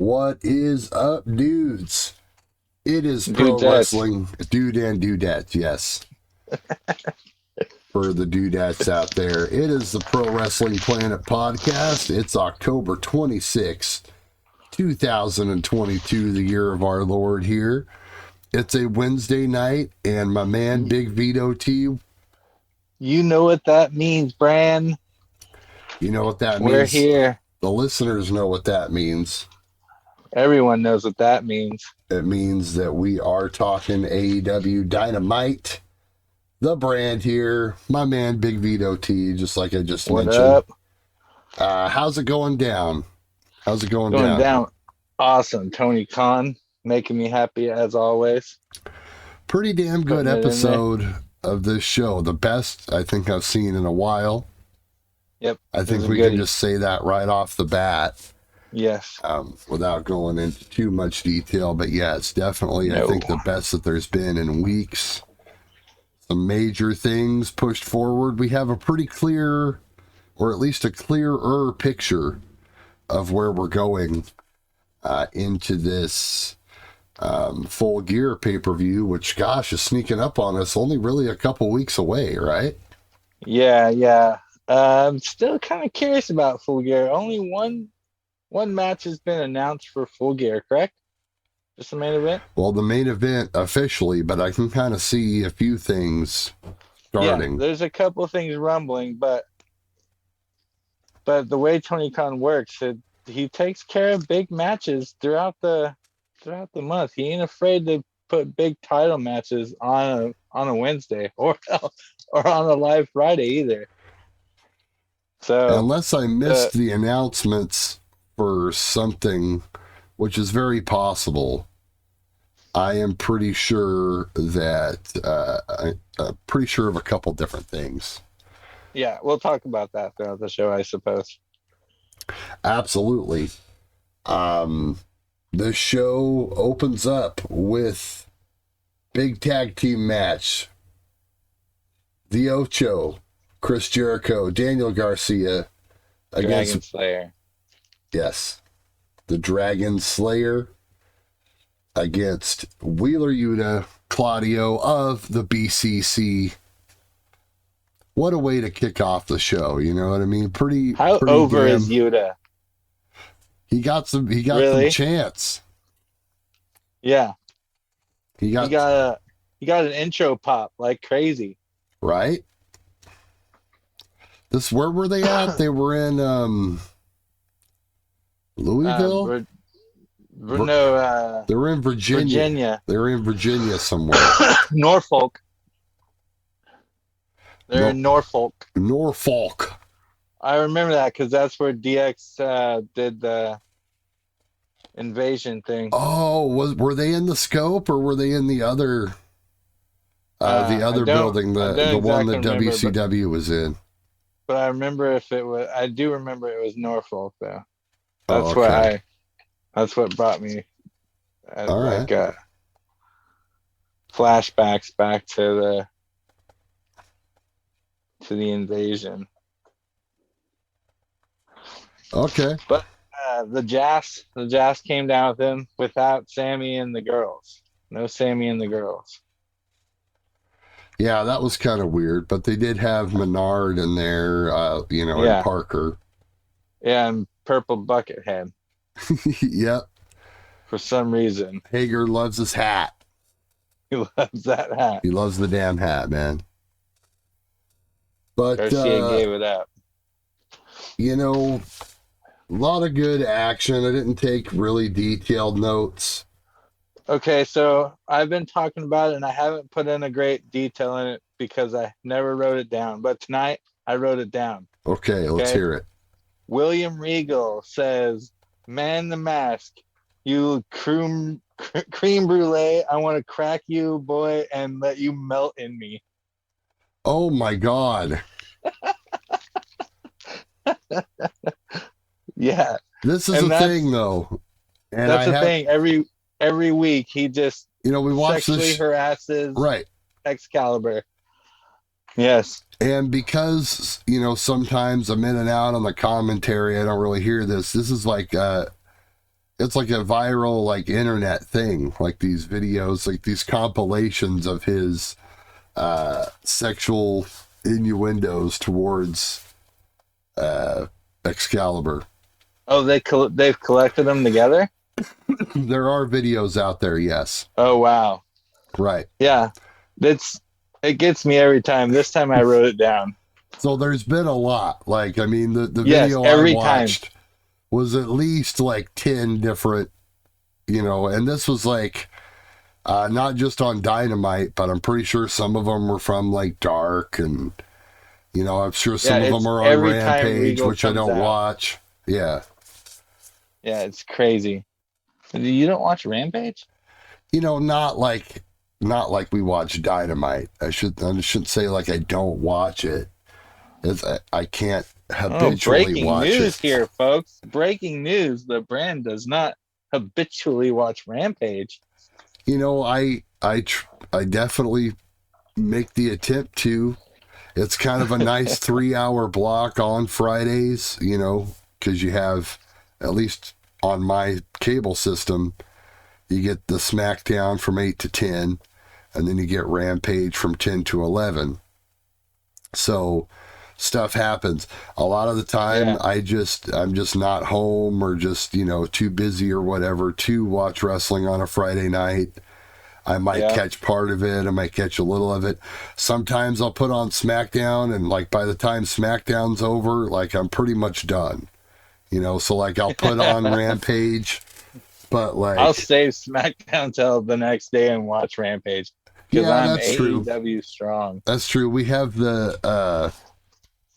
What is up, dudes? It is Pro Dudettes. Wrestling Dude and Dudettes, yes. For the dudettes out there, it is the Pro Wrestling Planet podcast. It's October 26th, 2022, the year of our Lord here. It's a Wednesday night, and my man, Big Vito T. You know what that means, Bran. You know what that means? We're here. The listeners know what that means. Everyone knows what that means. It means that we are talking AEW Dynamite. The brand here, my man Big Vito T, just like I just What mentioned. up? How's it going down? How's it going down? Awesome. Tony Khan making me happy as always. Pretty damn good episode of this show. The best I think I've seen in a while. Yep. I think we can just say that right off the bat. Yes. Without going into too much detail, but yeah, it's definitely, I think, the best that there's been in weeks. Some major things pushed forward. We have a pretty clear, or at least a clearer picture of where we're going into this Full Gear pay-per-view, which, gosh, is sneaking up on us, only really a couple weeks away, right? Yeah. I'm still kind of curious about Full Gear. Only one match has been announced for Full Gear, correct? Just the main event? Well, the main event officially, but I can kind of see a few things starting. Yeah, there's a couple of things rumbling, but the way Tony Khan works, he takes care of big matches throughout the month. He ain't afraid to put big title matches on a Wednesday or on a live Friday either. So unless I missed the announcements for something, which is very possible, I am pretty sure that I'm pretty sure of a couple different things. Yeah, we'll talk about that throughout the show, I suppose. Absolutely. The show opens up with big tag team match. The Ocho, Chris Jericho, Daniel Garcia against Dragon Slayer. Yes. The Dragon Slayer against Wheeler Yuta, Claudio of the BCC. What a way to kick off the show, you know what I mean? How over is Yuta? He got some chance. Yeah. He got an intro pop like crazy. Right? Where were they at? They were in Louisville? No, they were in Virginia. They were in Virginia somewhere. Norfolk. They're in Norfolk. Norfolk. I remember that because that's where DX did the invasion thing. Oh, were they in the Scope or were they in the other building, the one that WCW was in? But I remember I do remember it was Norfolk though. That's That's what brought me all right. Flashbacks back to the invasion. Okay. But the Jazz came down with him without Sammy and the girls. No Sammy and the girls. Yeah, that was kind of weird, but they did have Menard in there, and Parker. Yeah, and Purple Buckethead. Yep. For some reason. Hager loves his hat. He loves that hat. He loves the damn hat, man. But Garcia gave it up. A lot of good action. I didn't take really detailed notes. Okay, so I've been talking about it, and I haven't put in a great detail in it because I never wrote it down. But tonight, I wrote it down. Okay, let's hear it. William Regal says, "Man the mask, you creme brulee. I want to crack you, boy, and let you melt in me." Oh my God. Yeah. This is the thing, though. And that's the thing. Every week, he just we watch sexually harasses Excalibur. Yes. And because, sometimes I'm in and out on the commentary, I don't really hear this. This is like it's like a viral like internet thing, like these videos, like these compilations of his sexual innuendos towards Excalibur. Oh, they've collected them together? There are videos out there, yes. Oh, wow. Right. Yeah. It gets me every time. This time I wrote it down. So there's been a lot. Like, I mean, the Yes, video every I watched was at least like 10 different, and this was like not just on Dynamite, but I'm pretty sure some of them were from like Dark, and I'm sure some of them are on Rampage, which I don't watch. Yeah. Yeah, it's crazy. You don't watch Rampage? Not like we watch Dynamite. I shouldn't say like I don't watch it. I can't habitually watch it. Breaking news here, folks. Breaking news. The brand does not habitually watch Rampage. I definitely make the attempt to. It's kind of a nice 3-hour block on Fridays, because you have, at least on my cable system, you get the SmackDown from 8 to 10, and then you get Rampage from 10 to 11. So stuff happens. A lot of the time, I'm just not home, or just, too busy or whatever to watch wrestling on a Friday night. I might catch part of it. I might catch a little of it. Sometimes I'll put on SmackDown, and like by the time SmackDown's over, like I'm pretty much done. So like I'll put on Rampage, but like I'll save SmackDown till the next day and watch Rampage. Because I'm that's AEW true. strong. That's true. We have the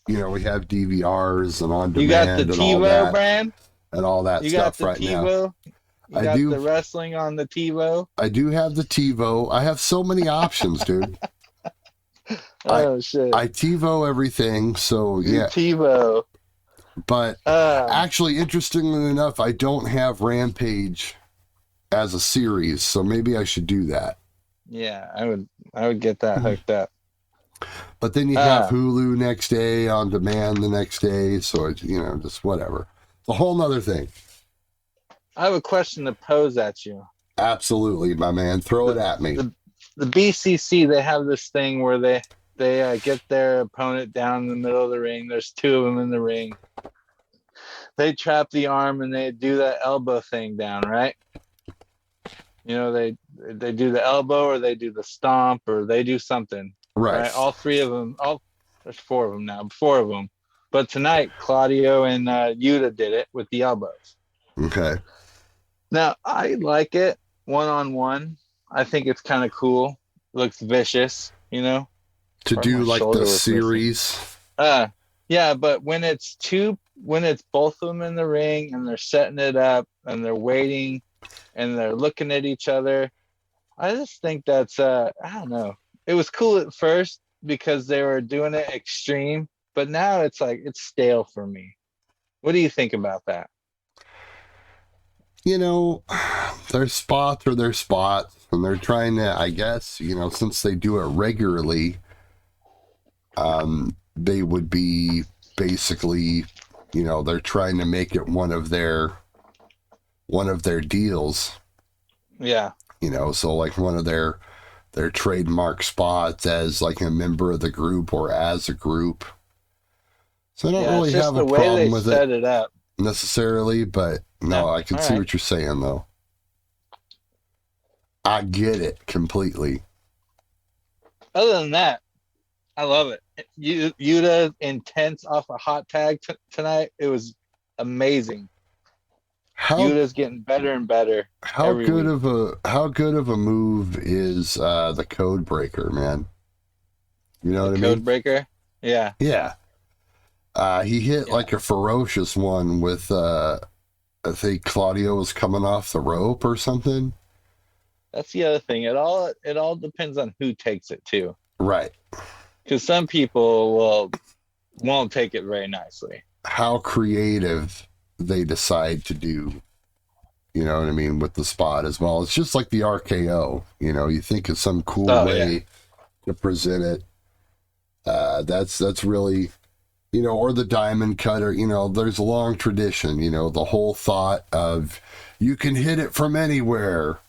we have DVRs and on demand. You got the TiVo brand and all that stuff right now. You got the wrestling on the TiVo. I do have the TiVo. I have so many options, dude. Shit! I TiVo everything, so yeah. TiVo. But actually, interestingly enough, I don't have Rampage as a series, so maybe I should do that. Yeah, I would get that hooked up. But then you have Hulu next day, on demand the next day, so it's, just whatever. It's a whole nother thing. I have a question to pose at you. Absolutely, my man. Throw it at me. The BCC, they have this thing where they get their opponent down in the middle of the ring. There's two of them in the ring. They trap the arm and they do that elbow thing down, right? They do the elbow, or they do the stomp, or they do something. Right? All three of them. There's four of them now. Four of them. But tonight, Claudio and Yuta did it with the elbows. Okay. Now, I like it one-on-one. I think it's kind of cool. Looks vicious, To do like the series. Yeah, but when it's both of them in the ring and they're setting it up and they're waiting and they're looking at each other, I just think that's I don't know. It was cool at first because they were doing it extreme, but now it's like it's stale for me. What do you think about that? Their spots are their spots, and they're trying to, I guess, since they do it regularly, they would be basically, they're trying to make it one of their deals. Yeah. So like one of their trademark spots as like a member of the group or as a group. So I don't really have a problem with it up necessarily, but no, I can see what you're saying though. I get it completely. Other than that, I love it. Yuta intense off a hot tag tonight. It was amazing. Yuta's getting better and better. How good of a move is the Code Breaker, man? You know what I mean? Code Breaker? Yeah. Yeah. He hit like a ferocious one with I think Claudio was coming off the rope or something. That's the other thing. It all depends on who takes it too. Right. Because some people won't take it very nicely. How creative they decide to do, you know what I mean, with the spot as well. It's just like the RKO, you think of some cool way to present it. That's really, or the diamond cutter, there's a long tradition, the whole thought of You can hit it from anywhere.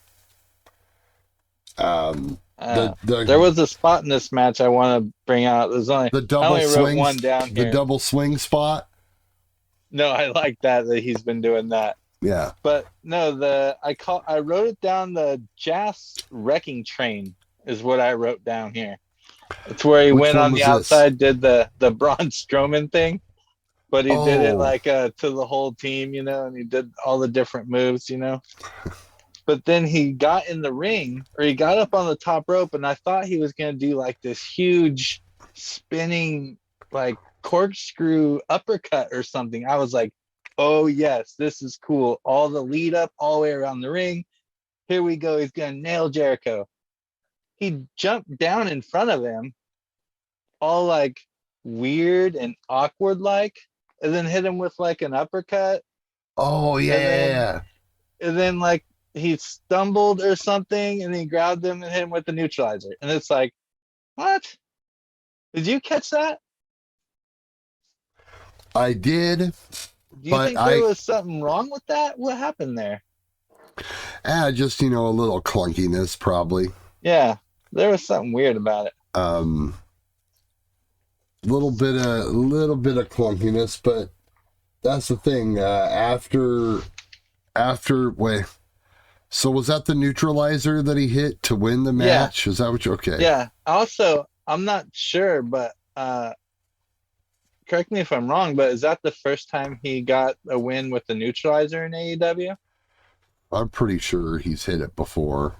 There was a spot in this match I want to bring out. I only wrote one down here. The double swing spot. No, I like that he's been doing that. Yeah. But no, I wrote it down. The Jazz Wrecking Train is what I wrote down here. It's where he went on the outside, did the Braun Strowman thing, but he did it like to the whole team, and he did all the different moves, But then he got in the ring, or he got up on the top rope, and I thought he was going to do like this huge spinning, like corkscrew uppercut or something. I was like, oh yes, this is cool. All the lead up all the way around the ring. Here we go. He's going to nail Jericho. He jumped down in front of him, all like weird and awkward like, and then hit him with like an uppercut. Oh yeah. And then like he stumbled or something, and he grabbed him and hit him with the neutralizer. And it's like, what? Did you catch that? I did. Do you think there was something wrong with that? What happened there? Just a little clunkiness, probably. Yeah, there was something weird about it. Little bit of clunkiness, but that's the thing. So was that the neutralizer that he hit to win the match? Yeah. Is that what okay? Yeah. Also, I'm not sure, but correct me if I'm wrong, but is that the first time he got a win with the neutralizer in AEW? I'm pretty sure he's hit it before.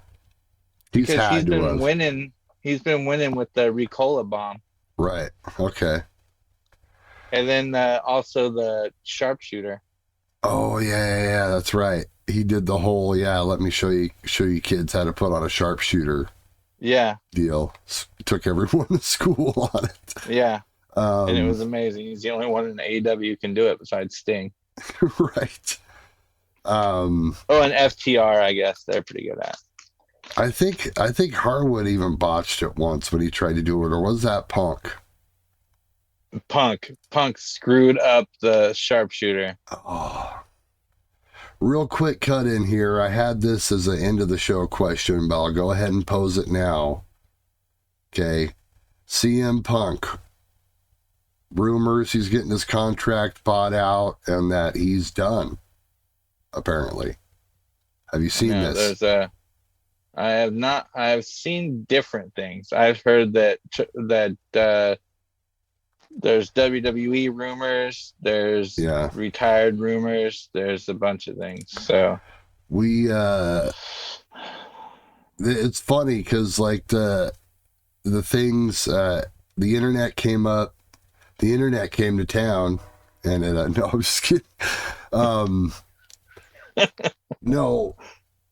He's been winning. He's been winning with the Ricola bomb. Right. Okay. And then also the sharpshooter. Oh yeah, that's right. He did the whole let me show you kids how to put on a sharpshooter. Yeah. Deal. Took everyone to school on it. Yeah. And it was amazing. He's the only one in AEW who can do it besides Sting. Right. And FTR, I guess they're pretty good at. I think Harwood even botched it once when he tried to do it, or was that Punk? Punk screwed up the sharpshooter. Oh. Real quick cut in here. I had this as an end of the show question, but I'll go ahead and pose it now. Okay. CM Punk. Rumors he's getting his contract bought out and that he's done. Apparently. Have you seen this? I have not. I've seen different things. I've heard that there's WWE rumors, there's retired rumors, there's a bunch of things. So it's funny because like the things the internet came up, the internet came to town, and no, I'm just kidding. No.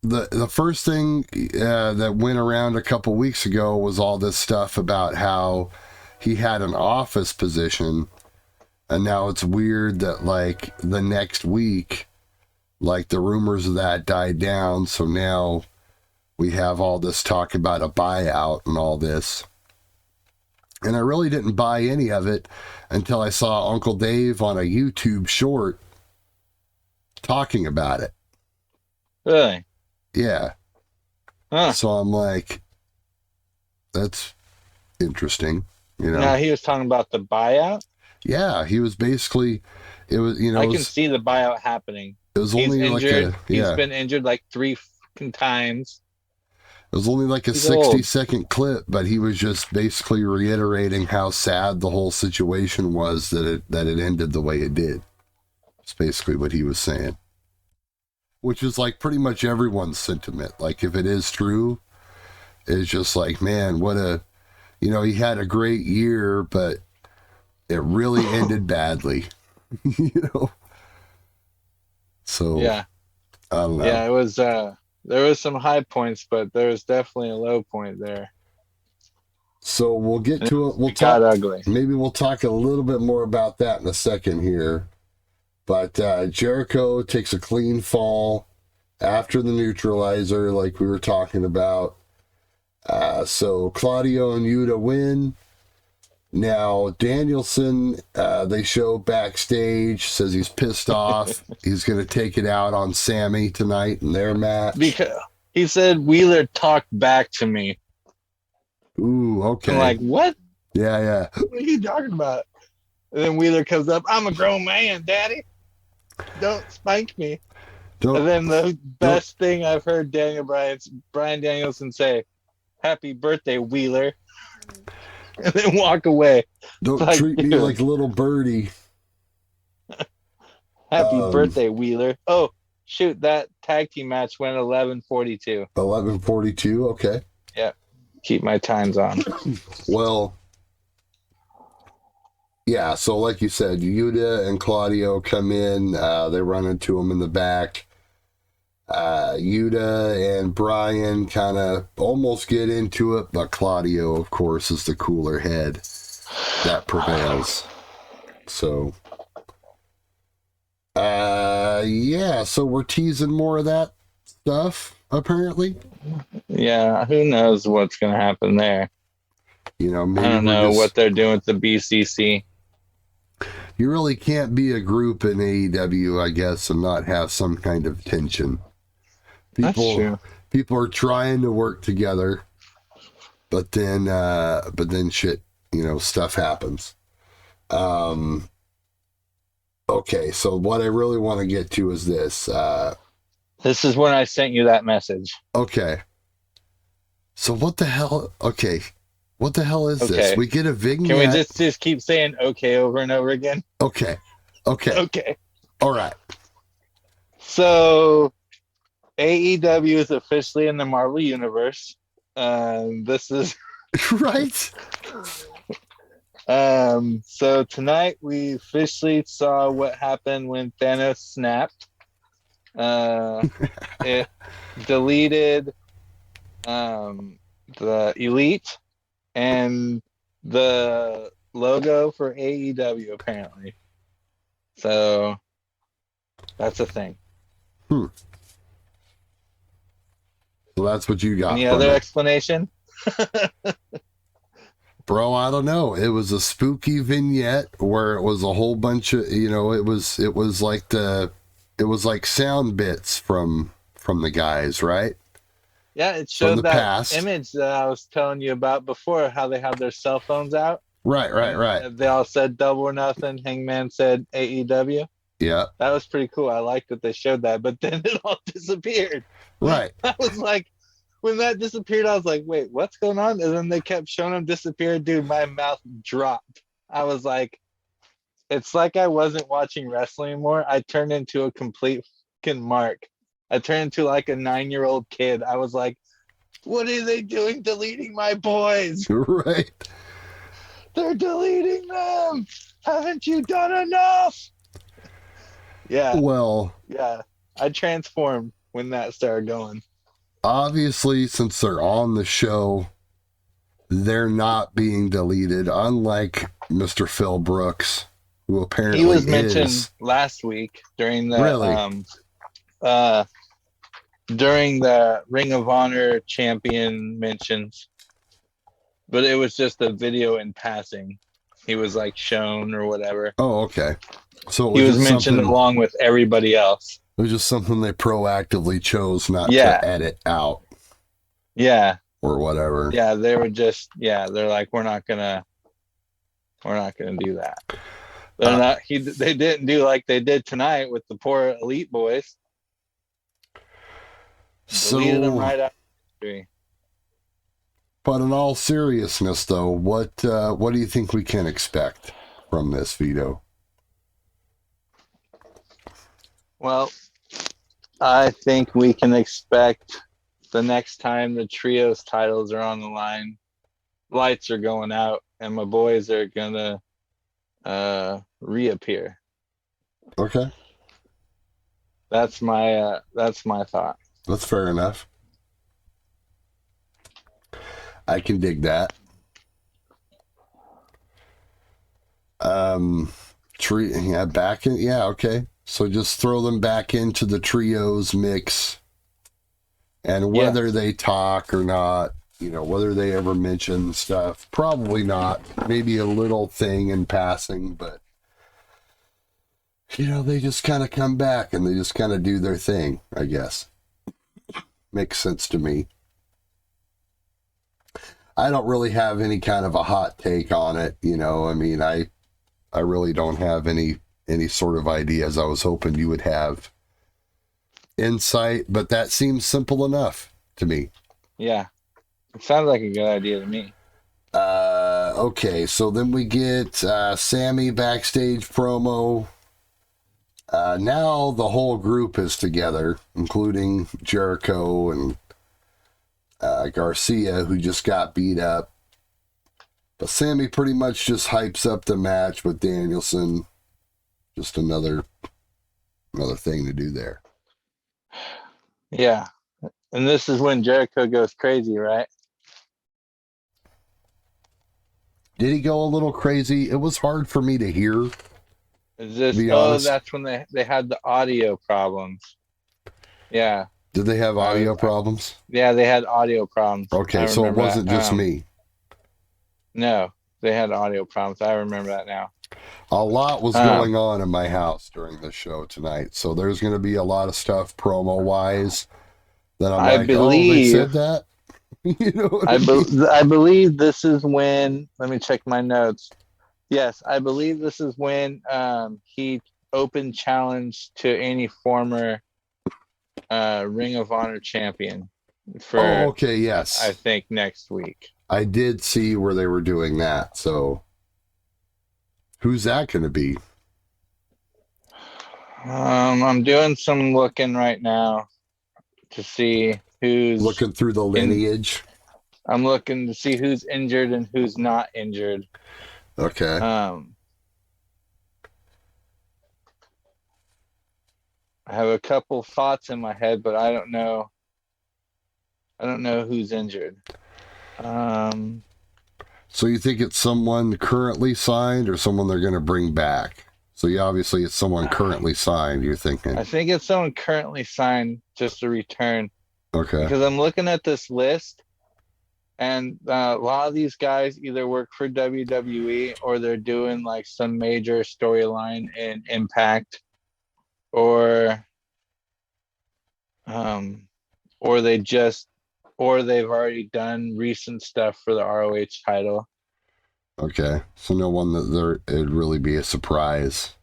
The first thing that went around a couple weeks ago was all this stuff about how he had an office position, and now it's weird that like the next week, like the rumors of that died down, so now we have all this talk about a buyout and all this. And I really didn't buy any of it until I saw Uncle Dave on a YouTube short talking about it. Really? Yeah. Huh. So I'm like, that's interesting. Now he was talking about the buyout? Yeah, he was basically, it was, I can see the buyout happening. It was only injured. He's been injured like 3 times. It was only like a 60-second clip, but he was just basically reiterating how sad the whole situation was that it ended the way it did. That's basically what he was saying. Which is like pretty much everyone's sentiment. Like if it is true, it's just like, man, what he had a great year, but it really ended badly. So yeah, I don't know. Yeah, it was. There was some high points, but there was definitely a low point there. So we'll get to it. Maybe we'll talk a little bit more about that in a second here. But Jericho takes a clean fall after the neutralizer, like we were talking about. So Claudio and Yuta win. Now, Danielson, they show backstage, says he's pissed off. He's going to take it out on Sammy tonight in their match. Because he said Wheeler talked back to me. Ooh, okay. I'm like, what? Yeah. What are you talking about? And then Wheeler comes up, I'm a grown man, daddy. Don't spank me. And then the best thing I've heard Brian Danielson say, happy birthday, Wheeler. And then walk away. Don't treat me like little birdie. Happy birthday, Wheeler. Oh, shoot, that tag team match went 11:42. 11:42, okay. Yeah, keep my times on. Well, yeah, so like you said, Yuta and Claudio come in. They run into him in the back. Yuta and Brian kind of almost get into it, but Claudio, of course, is the cooler head. That prevails. So, yeah, so we're teasing more of that stuff, apparently. Yeah, who knows what's going to happen there. You know, maybe I don't know what they're doing with the BCC. You really can't be a group in AEW, I guess, and not have some kind of tension. That's true. People are trying to work together, but then shit, stuff happens. Okay, so what I really want to get to is this. This is when I sent you that message. Okay. So what the hell? Okay. What the hell is this? We get a vignette. Can we just keep saying okay over and over again? Okay. All right. So AEW is officially in the Marvel Universe. This is right. So tonight we officially saw what happened when Thanos snapped. It deleted the Elite and the logo for AEW apparently. So that's a thing. So that's what you got. Any other explanation? Bro, I don't know. It was a spooky vignette where it was a whole bunch of, it was like sound bits from the guys, right? Yeah, it showed that past image that I was telling you about before, how they have their cell phones out. Right. They all said Double or Nothing. Hangman said AEW. Yeah. That was pretty cool. I liked that they showed that, but then it all disappeared. Right. I was like, when that disappeared, I was like, wait, what's going on? And then they kept showing them disappear. Dude, my mouth dropped. I was like, it's like I wasn't watching wrestling anymore. I turned into a complete fucking mark. I turned into like a 9-year-old kid. I was like, what are they doing deleting my boys? Right. They're deleting them. Haven't you done enough? Yeah. Well. Yeah. I transformed when that started going. Obviously, since they're on the show, they're not being deleted, unlike Mr. Phil Brooks, who apparently he was mentioned last week during the during the Ring of Honor champion mentions, but it was just a video in passing. He was like shown or whatever. Oh, okay. So he was mentioned along with everybody else. It was just something they proactively chose not to edit out. Yeah. Or whatever. Yeah, they were just they're like, we're not gonna do that. They're they didn't do like they did tonight with the poor Elite boys. Deleted them right out. But in all seriousness though, what do you think we can expect from this, Vito? Well, I think we can expect the next time the trios titles are on the line, lights are going out and my boys are gonna reappear. Okay. That's my thought. That's fair enough. I can dig that. Okay. So just throw them back into the trios mix. And whether they talk or not, whether they ever mention stuff, probably not. Maybe a little thing in passing, but they just kind of come back and they just kind of do their thing, I guess. Makes sense to me. I don't really have any kind of a hot take on it, I really don't have any sort of ideas. I was hoping you would have insight, but that seems simple enough to me. Yeah. It sounds like a good idea to me. Okay, so then we get Sammy backstage promo. Now the whole group is together, including Jericho and Garcia, who just got beat up. But Sammy pretty much just hypes up the match with Danielson. Just another thing to do there. Yeah. And this is when Jericho goes crazy, right? Did he go a little crazy? It was hard for me to hear. Is this? Oh, that's when they had the audio problems. Yeah. Did they have audio problems? Yeah, they had audio problems. Okay, so it wasn't just me. No, they had audio problems. I remember that now. A lot was going on in my house during the show tonight, so there's going to be a lot of stuff promo-wise that I'm they said that? I believe this is when, let me check my notes. Yes, I believe this is when he opened challenge to any former Ring of Honor champion for, yes. I think next week. I did see where they were doing that, so who's that going to be? I'm doing some looking right now to see who's looking through the lineage. I'm looking to see who's injured and who's not injured. Okay. I have a couple thoughts in my head, but I don't know who's injured. So you think it's someone currently signed or someone they're going to bring back? So obviously it's someone currently signed, you're thinking. I think it's someone currently signed just to return. Okay. Because I'm looking at this list, and a lot of these guys either work for WWE or they're doing like some major storyline in Impact, or they've already done recent stuff for the ROH title. Okay, so no one that it'd really be a surprise.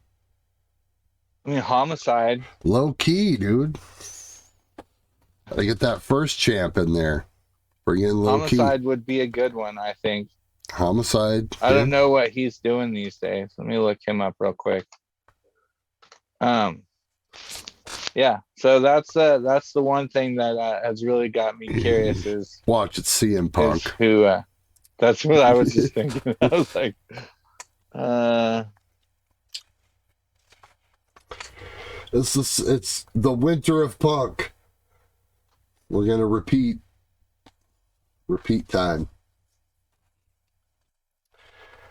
I mean, Homicide. Low key, dude. I get that first champ in there. Bring in Low Key. Homicide would be a good one, I think. Homicide. I don't know what he's doing these days. Let me look him up real quick. Yeah. So that's the one thing that has really got me curious is watch it's CM Punk. Who? That's what I was just thinking. I was like, it's the winter of Punk. We're gonna repeat time.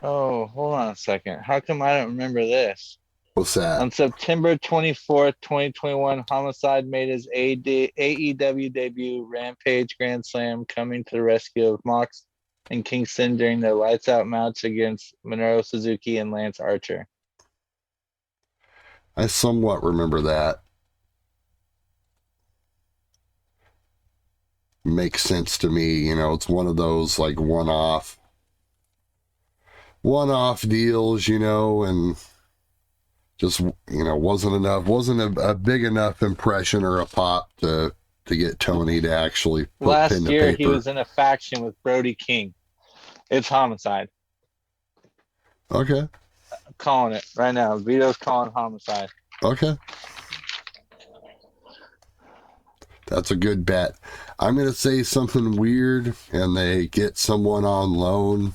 Oh, hold on a second. How come I don't remember this? What's that? On September 24th, 2021, Homicide made his AEW debut, Rampage Grand Slam, coming to the rescue of Mox and Kingston during their lights out match against Minoru Suzuki and Lance Archer. I somewhat remember that. Makes sense to me. It's one of those like one-off deals, and just, wasn't a big enough impression or a pop to get Tony to actually put last pen to year paper. He was in a faction with Brody King. It's Homicide. Okay. I'm calling it right now. Vito's calling Homicide. Okay. That's a good bet. I'm going to say something weird and they get someone on loan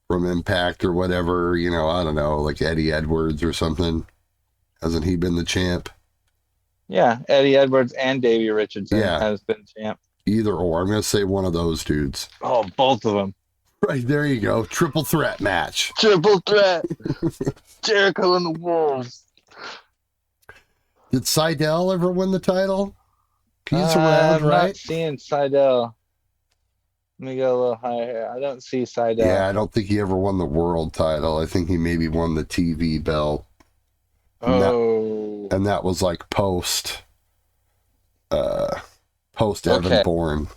from Impact or whatever, I don't know, like Eddie Edwards or something. Hasn't he been the champ? Yeah, Eddie Edwards and Davey Richardson has been champ. Either or. I'm going to say one of those dudes. Oh, both of them. Right, there you go. Triple threat match. Triple threat. Jericho and the Wolves. Did Seidel ever win the title? He's around, right? I'm not seeing Seidel. Let me go a little higher. I don't see Seidel. Yeah, I don't think he ever won the world title. I think he maybe won the TV belt. And that, Oh. and that was like post Evan Okay. Bourne.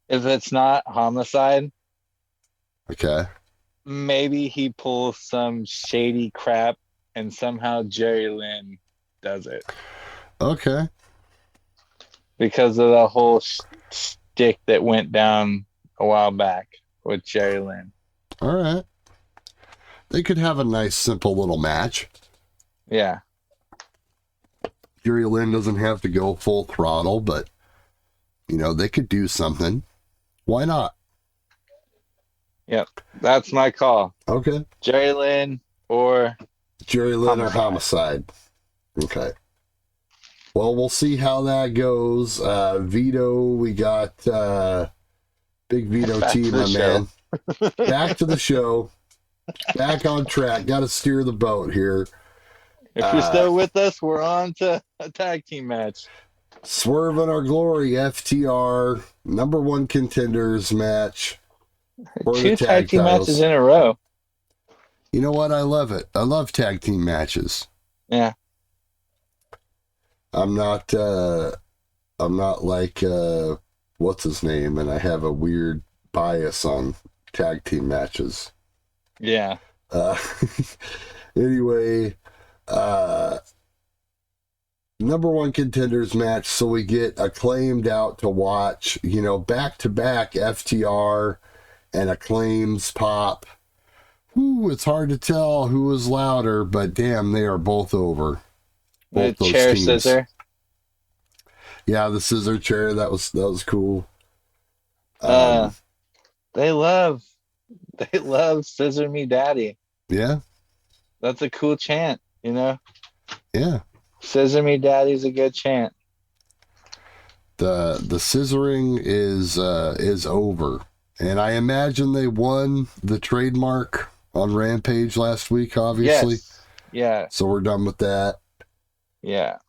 If it's not Homicide, Okay. maybe he pulls some shady crap and somehow Jerry Lynn does it. Okay. Because of the whole stick that went down a while back with Jerry Lynn. All right. They could have a nice, simple little match. Yeah. Jerry Lynn doesn't have to go full throttle, but, they could do something. Why not? Yep. That's my call. Okay. Jerry Lynn or Jerry Lynn or Homicide. Okay. Well, we'll see how that goes. Vito, we got Big Vito T, my man. Back to the show. Back on track. Got to steer the boat here. If you're still with us, we're on to a tag team match. Swerve in Our Glory, FTR, number one contenders match. Two tag team matches in a row. You know what? I love it. I love tag team matches. Yeah. I'm not like what's his name, and I have a weird bias on tag team matches. Yeah. Anyway, number one contenders match, so we get Acclaimed out to watch, back to back FTR and Acclaim's pop. Whew, it's hard to tell who was louder, but damn, they are both over. Both the chair teams. Scissor. Yeah, the scissor chair, that was cool. They love Scissor Me Daddy. Yeah. That's a cool chant, Yeah. Scissor Me Daddy's a good chant. The scissoring is over. And I imagine they won the trademark on Rampage last week, obviously. Yes. Yeah. So we're done with that. Yeah.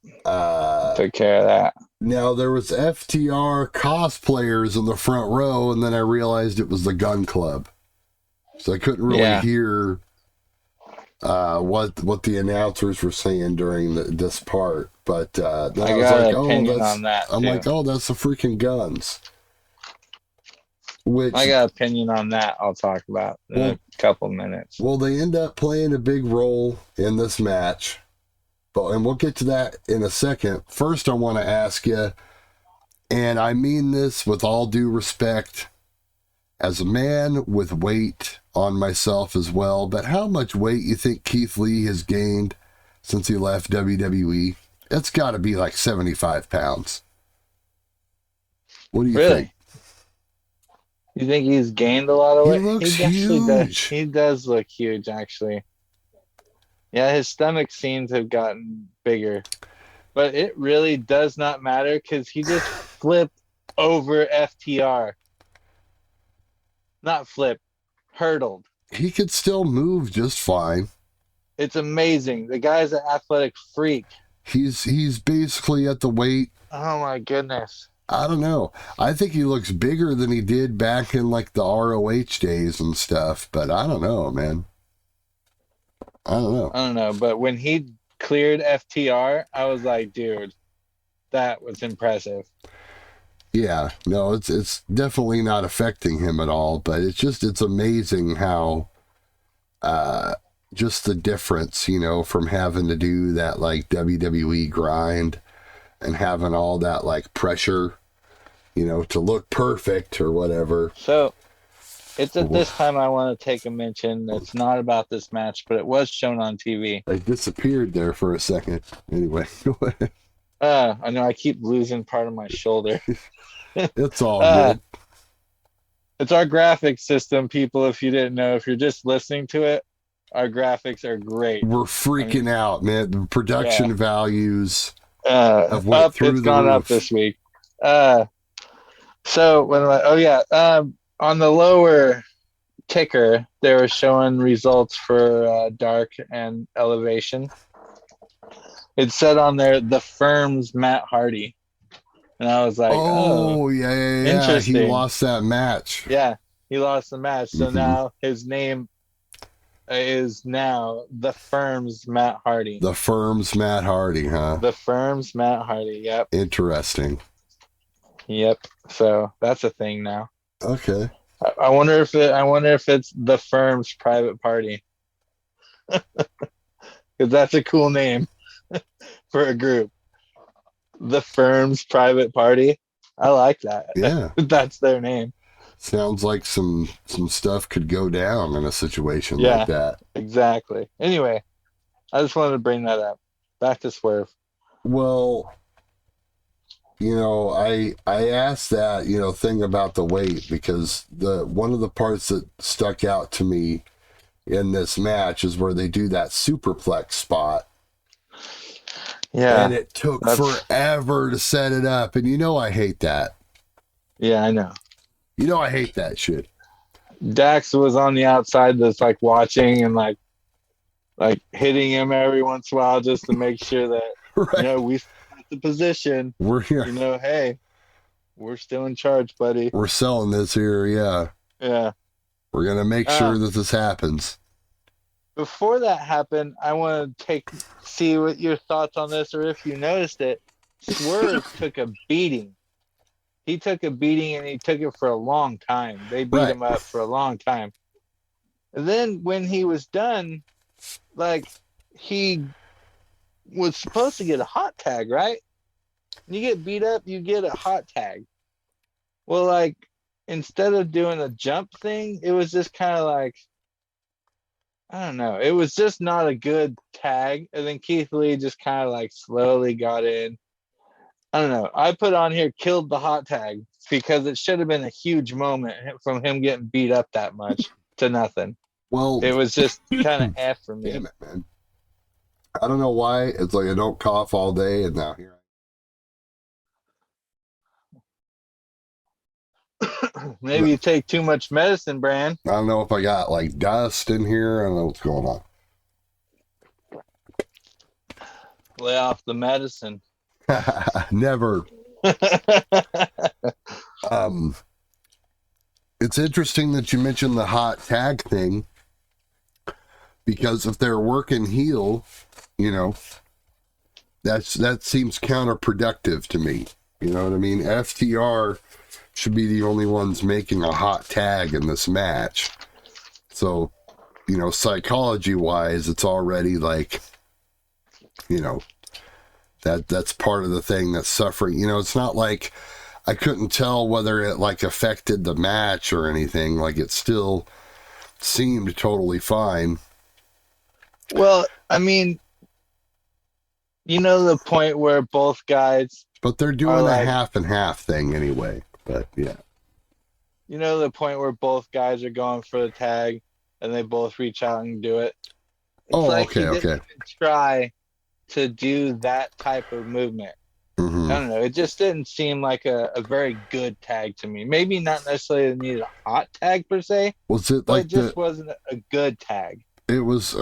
Took care of that. Now, there was FTR cosplayers in the front row, and then I realized it was the Gun Club. So I couldn't really hear what the announcers were saying during this part. But I was like, that's the freaking Guns. Which, I got an opinion on that I'll talk about in a couple minutes. Well, they end up playing a big role in this match. And we'll get to that in a second. First, I want to ask you, and I mean this with all due respect, as a man with weight on myself as well, but how much weight you think Keith Lee has gained since he left WWE? It's got to be like 75 pounds. What do you think? You think he's gained a lot of weight? He looks huge. He does look huge, actually. Yeah, his stomach seems to have gotten bigger. But it really does not matter because he just flipped over FTR. Not flipped, hurdled. He could still move just fine. It's amazing. The guy's an athletic freak. He's basically at the weight. Oh, my goodness. I don't know. I think he looks bigger than he did back in like the ROH days and stuff, but I don't know, man. I don't know. But when he cleared FTR, I was like, dude, that was impressive. Yeah, no, it's definitely not affecting him at all, but it's amazing how just the difference, from having to do that like WWE grind and having all that like pressure, to look perfect or whatever. So it's at this time I want to take a mention. It's not about this match, but it was shown on TV. I disappeared there for a second. Anyway, go ahead. I know I keep losing part of my shoulder. It's all good. It's our graphics system, people, if you didn't know. If you're just listening to it, our graphics are great. We're freaking out, man. The production values have went through the gone roof. Up this week. So when on the lower ticker, they were showing results for Dark and Elevation. It said on there, the Firm's Matt Hardy. And I was like, oh, Oh, yeah. He interesting. lost that match. Yeah, he lost the match. So Hmm. now his name is now the Firm's Matt Hardy. The Firm's Matt Hardy, huh? The Firm's Matt Hardy. Yep. Interesting. Yep. So that's a thing now. Okay. I wonder if it's the Firm's Private Party, because that's a cool name for a group. The Firm's Private Party. I like that. Yeah. That's their name. Sounds like some stuff could go down in a situation like Yeah, that. exactly. Anyway, I just wanted to bring that up. Back to Swerve. Well, I asked that, thing about the weight because one of the parts that stuck out to me in this match is where they do that superplex spot. Yeah. And it took forever to set it up. And I hate that. Yeah, I know. I hate that shit. Dax was on the outside that's like watching and like hitting him every once in a while just to make sure that right. we got the position. We're here. Hey, we're still in charge, buddy. We're selling this here, yeah. Yeah. We're gonna make sure that this happens. Before that happened, I want to see what your thoughts on this, or if you noticed it. Swerve took a beating. He took a beating, and he took it for a long time. They beat him up for a long time. And then when he was done, he was supposed to get a hot tag, right? You get beat up, you get a hot tag. Well, instead of doing a jump thing, it was just kind of I don't know. It was just not a good tag. And then Keith Lee just kind of slowly got in. I don't know. I put on here killed the hot tag because it should have been a huge moment from him getting beat up that much to nothing. Well, it was just kind of F for me. Damn it, man. I don't know why. It's like I don't cough all day, and now here Maybe you take too much medicine, Bran. I don't know if I got dust in here. I don't know what's going on. Lay off the medicine. Never. It's interesting that you mentioned the hot tag thing, because if they're working heel, that seems counterproductive to me. You know what I mean? FTR should be the only ones making a hot tag in this match. So, psychology wise, it's already that's part of the thing that's suffering. It's not like I couldn't tell whether it affected the match or anything. It still seemed totally fine. Well, I mean, the point where both guys, but they're doing a half and half thing anyway. But yeah, the point where both guys are going for the tag and they both reach out and do it. It's okay. Didn't even try to do that type of movement. Mm-hmm. I don't know. It just didn't seem like a very good tag to me. Maybe not necessarily needed a hot tag per se. Was it but it just wasn't a good tag. It was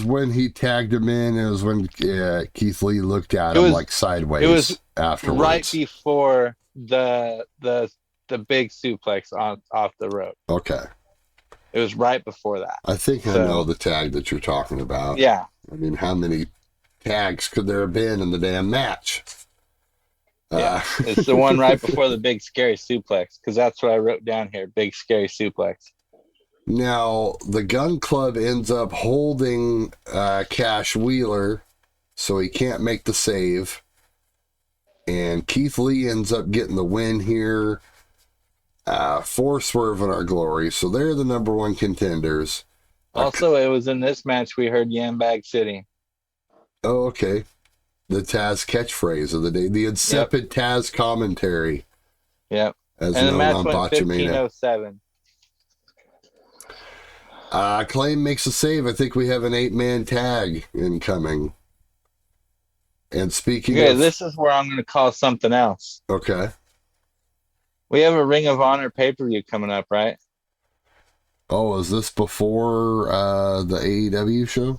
when he tagged him in. It was when Keith Lee looked at him sideways. It was afterwards, right before the big suplex off the rope. Okay. It was right before that. I think I know the tag that you're talking about. Yeah. I mean, how many tags could there have been in the damn match? Yeah, it's the one right before the big scary suplex, because that's what I wrote down here, big scary suplex. Now, the Gun Club ends up holding Cash Wheeler, so he can't make the save. And Keith Lee ends up getting the win here for Swerve in Our Glory. So they're the number one contenders. Also, it was in this match we heard Yambag City. Oh, okay. The Taz catchphrase of the day. The insipid Taz commentary. Yep. As and the known match on went Botchamania. 15:07. Claim makes a save. I think we have an 8-man tag incoming. And speaking of... this is where I'm going to call something else. Okay. We have a Ring of Honor pay-per-view coming up, right? Oh, is this before the AEW show?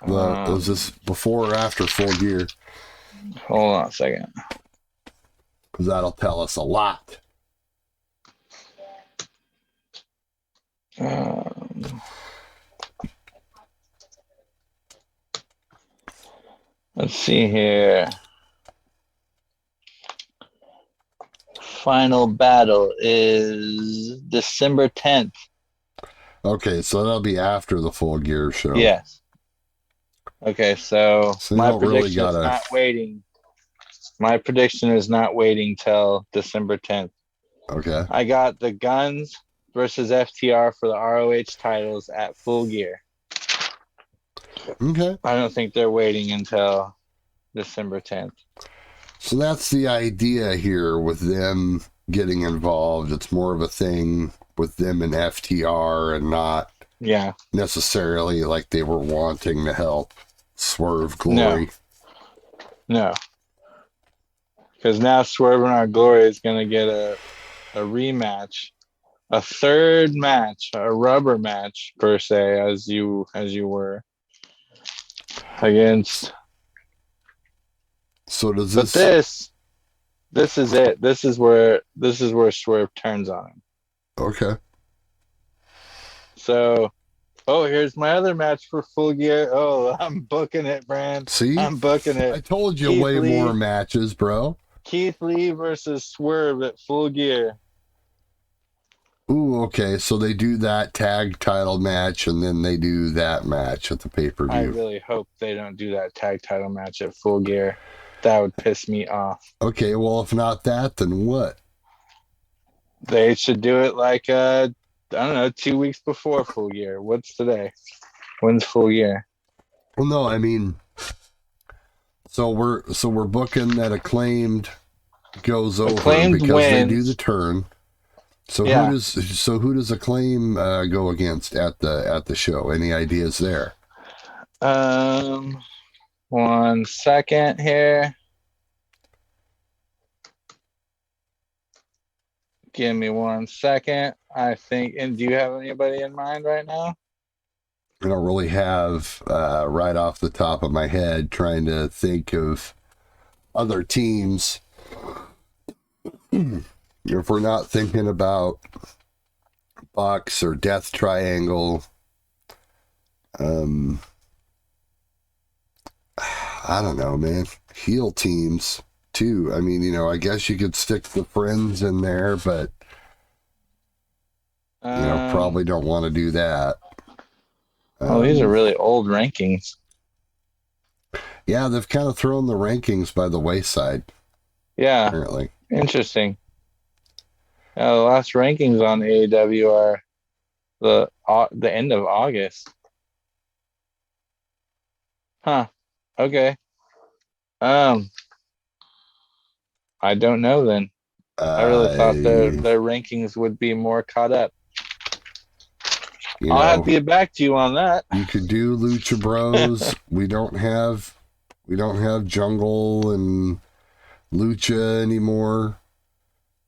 Was this before or after Full Gear? Hold on a second. because that'll tell us a lot. Let's see here. Final battle is December 10th. Okay, so that'll be after the Full Gear show. Yes. Okay, so my prediction really is not waiting. My prediction is not waiting till December 10th. Okay. I got the Guns versus FTR for the ROH titles at Full Gear. Okay. I don't think they're waiting until December 10th. So that's the idea here with them getting involved. It's more of a thing with them and FTR and not necessarily like they were wanting to help Swerve Glory. No. Because now Swerve and Our Glory is going to get a rematch. A third match, a rubber match, per se, as you were. Against... So does this? But this is it. This is where Swerve turns on him. Okay. So, here's my other match for Full Gear. Oh, I'm booking it, Brand. See, I'm booking it. I told you more matches, bro. Keith Lee versus Swerve at Full Gear. Ooh, okay. So they do that tag title match, and then they do that match at the pay-per-view. I really hope they don't do that tag title match at Full Gear. That would piss me off. Okay, well, if not that, then what? They should do it like, I don't know, 2 weeks before Full Gear. What's today? When's Full Gear? Well, no, I mean, so we're booking that Acclaimed goes over because wins. They do the turn. So who does Acclaim go against at the show? Any ideas there? 1 second here. Give me 1 second. I think. And do you have anybody in mind right now? I don't really have right off the top of my head. Trying to think of other teams. If we're not thinking about Bucks or Death Triangle, I don't know, man. Heel teams too. I mean, I guess you could stick the Friends in there, but probably don't want to do that. These are really old rankings. Yeah, they've kind of thrown the rankings by the wayside. Yeah, apparently. Interesting. The last rankings on AEW are the end of August. Huh. Okay. I don't know then. I really thought their rankings would be more caught up. I'll have to get back to you on that. You could do Lucha Bros. We don't have Jungle and Lucha anymore.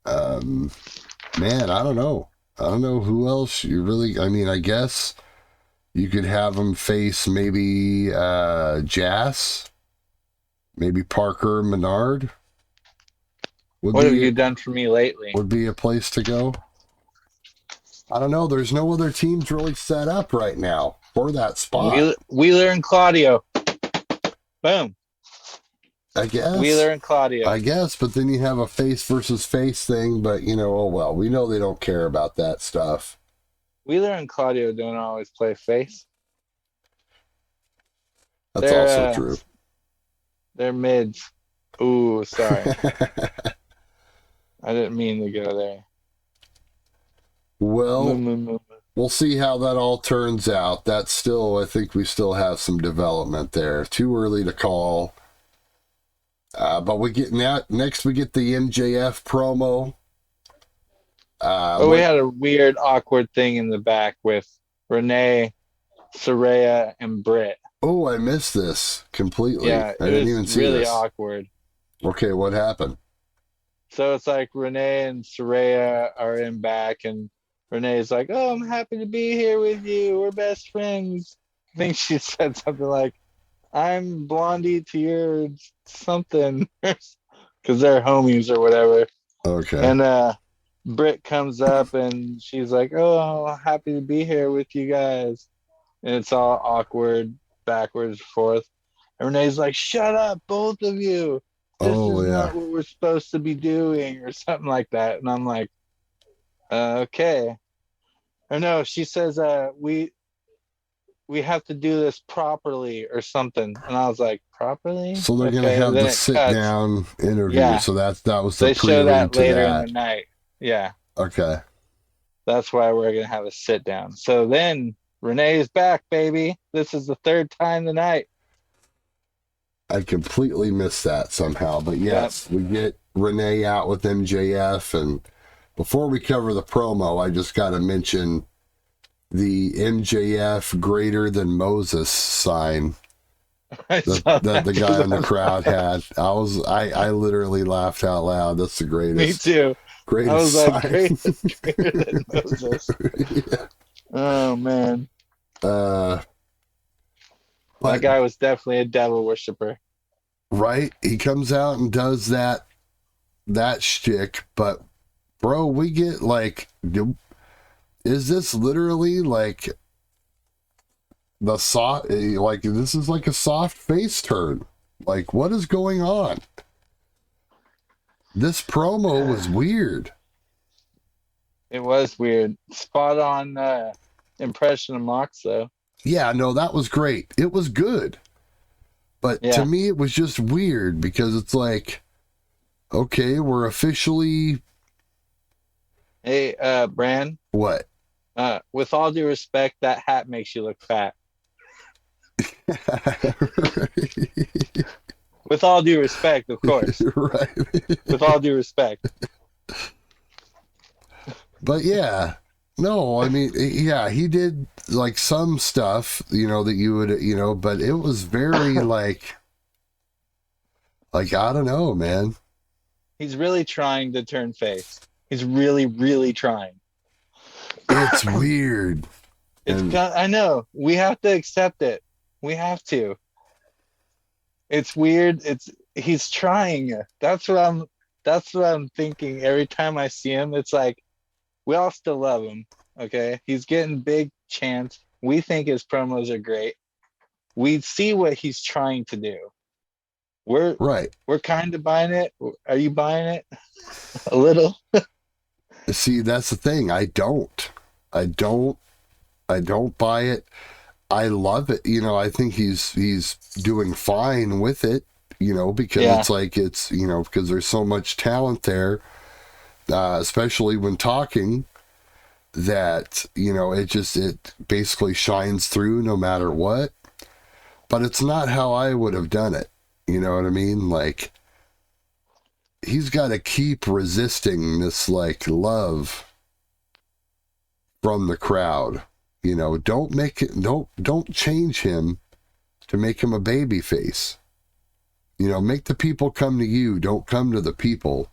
Man, I don't know. I don't know who else you really... I mean, I guess you could have them face maybe Jazz, maybe Parker Menard. What have you done for me lately? Would be a place to go. I don't know. There's no other teams really set up right now for that spot. Wheeler and Claudio. Boom. I guess. Wheeler and Claudio. I guess, but then you have a face versus face thing, but oh well, we know they don't care about that stuff. Wheeler and Claudio don't always play face. That's also true. They're mids. Ooh, sorry. I didn't mean to go there. Well, we'll see how that all turns out. That's still, I think we still have some development there. Too early to call. But we get next. We get the MJF promo. We had a weird, awkward thing in the back with Renee, Saraya, and Britt. Oh, I missed this completely. Yeah, I didn't even see really this. Awkward. Okay, what happened? So it's like Renee and Saraya are in back, and Renee's like, "Oh, I'm happy to be here with you. We're best friends." I think she said something like, "I'm Blondie to your something." because they're homies or whatever. Okay. And Britt comes up and she's like, "Oh, happy to be here with you guys." And it's all awkward, backwards, forth. And Renee's like, "Shut up, both of you. This Oh is yeah. not what we're supposed to be doing," or something like that. And I'm like, okay. Or no, she says, we have to do this properly or something. And I was like, properly? So they're gonna Okay. have the Then it sit cuts. down interview. Yeah. So that was the They show prelude that to later in the that. night. Yeah. Okay. That's why we're going to have a sit down. So then Renee is back, baby. This is the third time tonight. I completely missed that somehow. But Yep. yes, we get Renee out with MJF. And before we cover the promo, I just got to mention the MJF greater than Moses sign that the guy in the crowd had. I literally laughed out loud. That's the greatest. Me too. Greatest I was like, sign. greater than Moses. Yeah. Oh, man. But That guy was definitely a devil worshiper. right, he comes out and does that shtick. But bro, we get like, is this literally like the soft? Like this is like a soft face turn. Like what is going on? This promo was weird. It was weird. Spot on impression of Mox, though. Yeah, no, that was great. It was good. But to me, it was just weird because it's like, okay, we're officially. Hey, Bran. What? With all due respect, that hat makes you look fat. With all due respect, of course. Right. With all due respect. But yeah, no, I mean, yeah, he did like some stuff, that you would, but it was very like, I don't know, man. He's really trying to turn face. He's really, really trying. It's weird. I know. We have to accept it. We have to. It's weird. He's trying. That's what I'm thinking every time I see him. It's like we all still love him. Okay. He's getting big chants. We think his promos are great. We see what he's trying to do. We're kind of buying it. Are you buying it? A little. See, that's the thing. I don't buy it. I love it. I think he's doing fine with it, because it's like, because there's so much talent there, especially when talking, that, it basically shines through no matter what. But it's not how I would have done it. You know what I mean? Like, he's got to keep resisting this, like, love from the crowd. Don't change him to make him a baby face. Make the people come to you. Don't come to the people.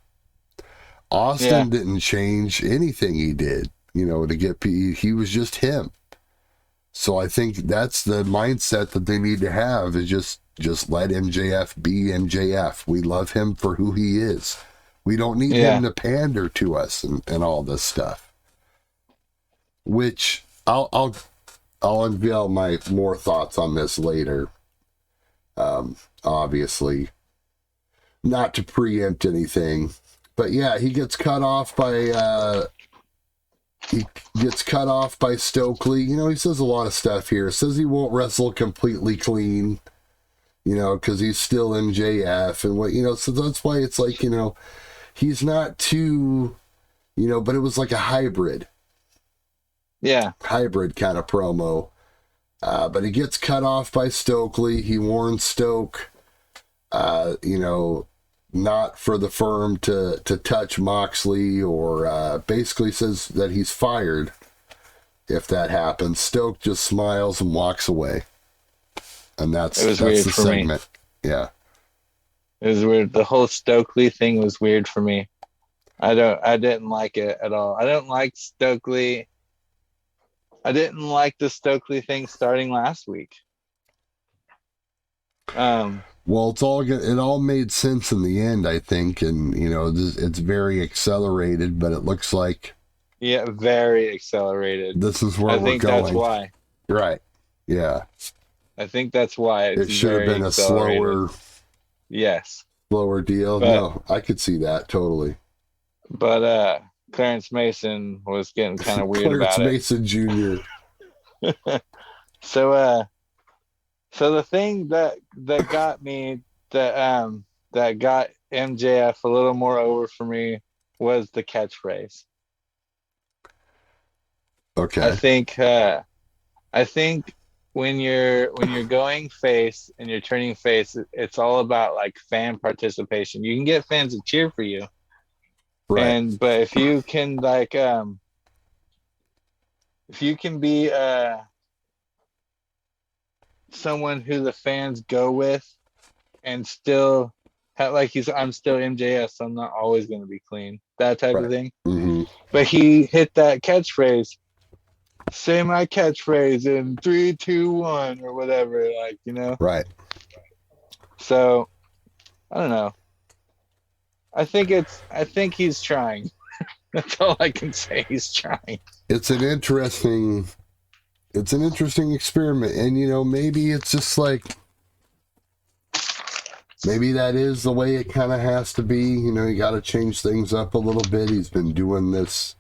Austin didn't change anything he did, to get, he was just him. So I think that's the mindset that they need to have, is just let MJF be MJF. We love him for who he is. We don't need him to pander to us and all this stuff. Which I'll unveil my more thoughts on this later. Obviously, not to preempt anything, but yeah, he gets cut off by Stokely. He says a lot of stuff here. Says he won't wrestle completely clean, because he's still MJF and what, so that's why it's like, he's not too, but it was like a hybrid. Yeah. Hybrid kind of promo. But he gets cut off by Stokely. He warns Stoke, not for the firm to touch Moxley, or basically says that he's fired if that happens. Stoke just smiles and walks away. And that's the segment. Yeah. It was weird. The whole Stokely thing was weird for me. I didn't like it at all. I don't like Stokely. I didn't like the Stokely thing starting last week. Well, it all made sense in the end, I think, and it's very accelerated, but it looks like very accelerated. this is where I we're think that's going. why. Right. Yeah. I think that's why it's It should have very been a accelerated. Yes. slower deal. But No, I could see that totally. Clarence Mason was getting kind of weird Clarence about it. Mason Jr. So the thing that got me that got MJF a little more over for me was the catchphrase. Okay. I think when you're going face and you're turning face, it's all about like fan participation. You can get fans to cheer for you, Right. but if you can if you can be someone who the fans go with and still have, like I'm still MJF, so I'm not always going to be clean, that type Right. of thing. Mm-hmm. But he hit that catchphrase, say my catchphrase in 3, 2, 1 or whatever, Right. So I don't know. I think he's trying. That's all I can say. He's trying. It's an interesting experiment, and maybe it's just like, maybe that is the way it kind of has to be. You got to change things up a little bit. He's been doing this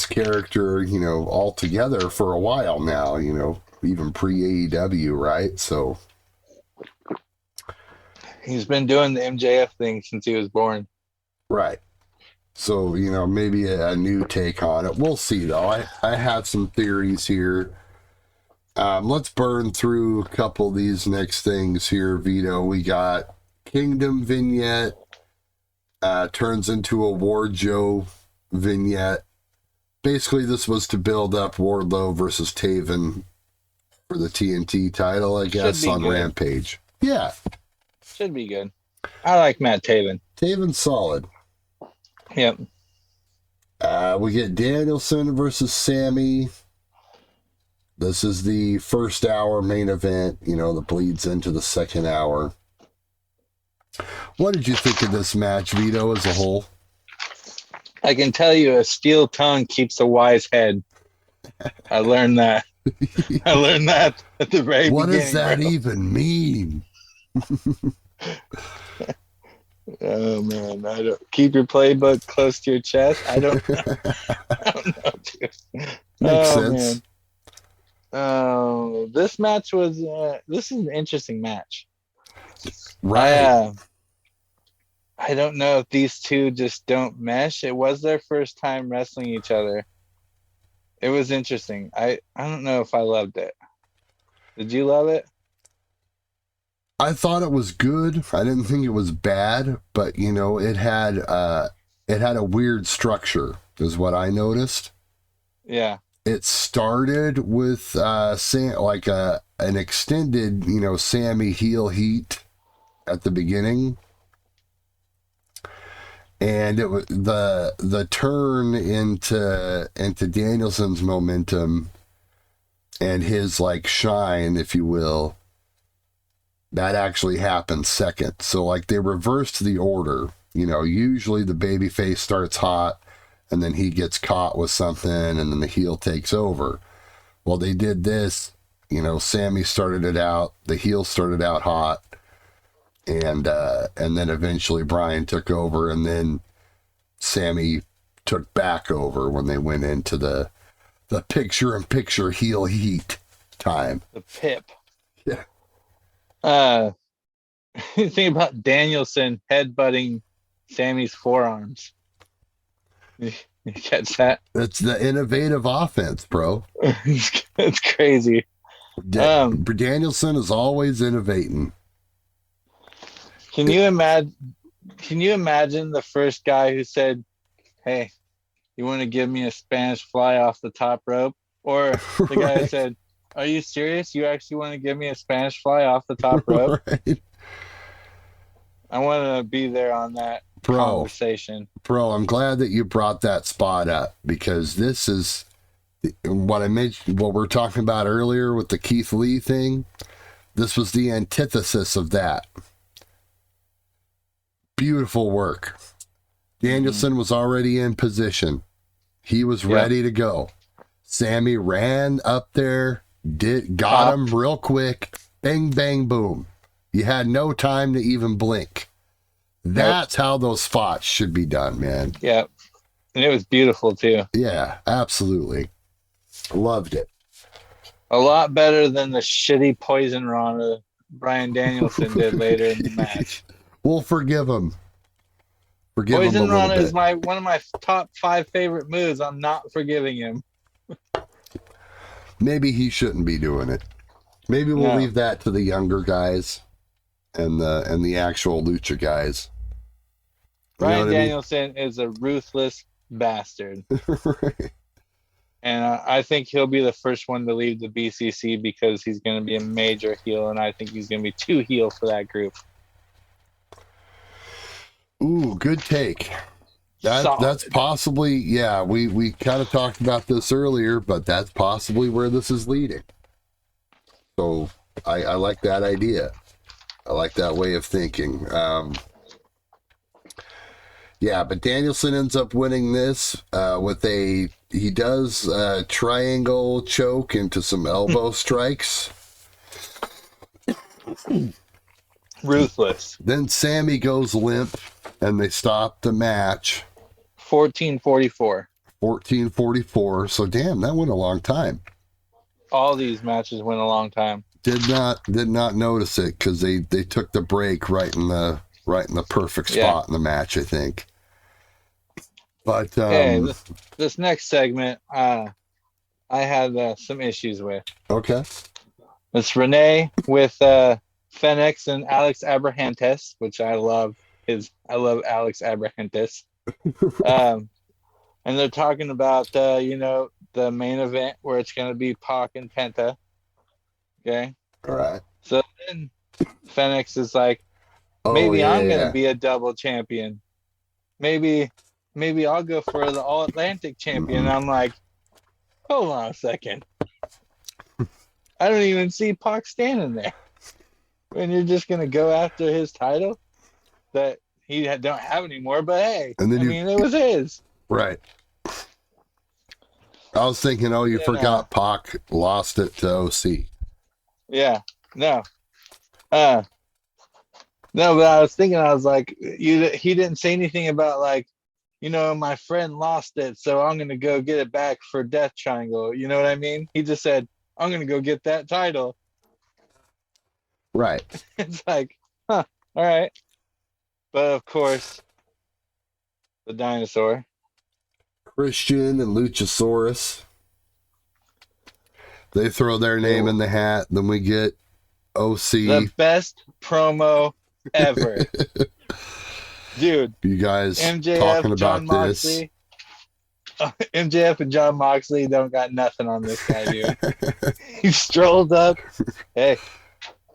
character, altogether for a while now, even pre-AEW, right? So He's been doing the MJF thing since he was born. right. So, maybe a new take on it. We'll see, though. I have some theories here. Let's burn through a couple of these next things here, Vito. We got Kingdom vignette, turns into a Ward Joe vignette. Basically, this was to build up Wardlow versus Taven for the TNT title, I guess, on good. Rampage. Yeah. Should be good. I like Matt Taven. Taven's solid. Yep. We get Danielson versus Sammy. This is the first hour main event, that bleeds into the second hour. What did you think of this match, Vito, as a whole? I can tell you a steel tongue keeps a wise head. I learned that. I learned that at the very beginning. What does that even mean? Oh man, I don't keep your playbook close to your chest. I don't know. I don't know, dude. Makes sense. Man. Oh, this match was this is an interesting match. Right. I don't know if these two just don't mesh. It was their first time wrestling each other. It was interesting. I don't know if I loved it. Did you love it? I thought it was good. I didn't think it was bad, but it had a weird structure, is what I noticed. Yeah. It started with an extended, Sammy heel heat at the beginning. And it was the turn into Danielson's momentum and his shine, if you will. That actually happened second. So they reversed the order. Usually the babyface starts hot and then he gets caught with something and then the heel takes over. Well, they did this, Sammy started it out, the heel started out hot, and then eventually Bryan took over, and then Sammy took back over when they went into the picture-in-picture heel heat time. The pip. Yeah. Think about Danielson headbutting Sammy's forearms. You catch that? That's the innovative offense, bro. It's crazy. Danielson is always innovating. Can you imagine the first guy who said, "Hey, you want to give me a Spanish fly off the top rope?" Or the guy who said, "Are you serious? You actually want to give me a Spanish fly off the top rope?" Right. I want to be there on that conversation. Bro, I'm glad that you brought that spot up, because this is what I mentioned, what we're talking about earlier with the Keith Lee thing. this was the antithesis of that. Beautiful work. Danielson was already in position. He was ready to go. Sammy ran up there, got him real quick. Bang, bang, boom. You had no time to even blink. That's how those spots should be done, man. Yeah. And it was beautiful, too. Yeah, absolutely. Loved it. A lot better than the shitty Poison Rana Bryan Danielson did later in the match. We'll forgive him. Poison Rana is one of my top 5 favorite moves. I'm not forgiving him. Maybe he shouldn't be doing it. Maybe we'll leave that to the younger guys and the actual lucha guys. Bryan Danielson is a ruthless bastard. Right. And I think he'll be the first one to leave the BCC because he's going to be a major heel, and I think he's going to be too heel for that group. Ooh, good take. That's possibly, we kind of talked about this earlier, but that's possibly where this is leading. So I like that idea. I like that way of thinking. But Danielson ends up winning this with he does a triangle choke into some elbow strikes. Ruthless. Then Sammy goes limp and they stop the match. 14:44. 14:44. So damn, that went a long time. All these matches went a long time. Did not notice it because they took the break right in the perfect spot in the match, I think. But this next segment, I had some issues with. Okay. It's Renee with Fenix and Alex Abrahantes, which I love. I love Alex Abrahantes. And they're talking about the main event where it's going to be Pac and Penta. Okay. All right. So then Fenix is like, maybe I'm going to be a double champion. Maybe I'll go for the All Atlantic champion. And I'm like, hold on a second. I don't even see Pac standing there. And you're just going to go after his title that he don't have anymore. But hey, it was his. Right. I was thinking, you forgot Pac lost it to OC. Yeah. No. No, but I was thinking, I was like, he didn't say anything about like, my friend lost it, so I'm going to go get it back for Death Triangle. You know what I mean? He just said, I'm going to go get that title. Right. It's like, all right. But of course, the dinosaur. Christian and Luchasaurus. They throw their name in the hat. Then we get OC. The best promo ever. Dude. You guys MJF, talking John about Moxley. MJF and John Moxley don't got nothing on this guy, dude. He strolled up. Hey,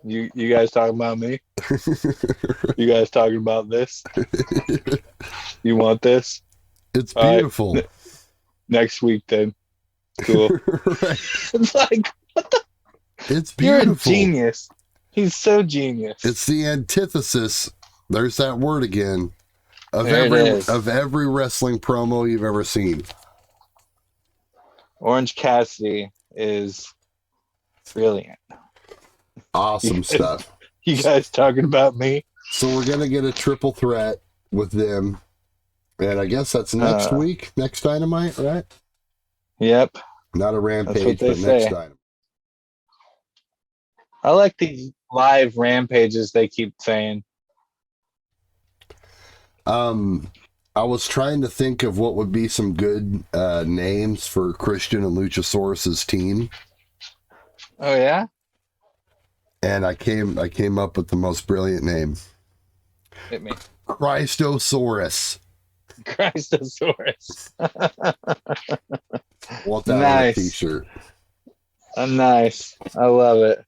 you guys talking about me? You guys talking about this? You want this? It's beautiful. Right. Next week, then. Cool. Right. It's like, what the? It's beautiful. You're a genius. He's so genius. It's the antithesis. There's that word again. Of every wrestling promo you've ever seen. Orange Cassidy is brilliant. Awesome stuff. You guys talking about me? So we're going to get a triple threat with them. And I guess that's next week, next Dynamite, right? Yep. Not a Rampage, but next Dynamite. I like these live rampages they keep saying. I was trying to think of what would be some good names for Christian and Luchasaurus's team. Oh yeah? And I came up with the most brilliant name. Hit me. Christosaurus. Christosaurus. Want that on a t-shirt. Nice. I love it.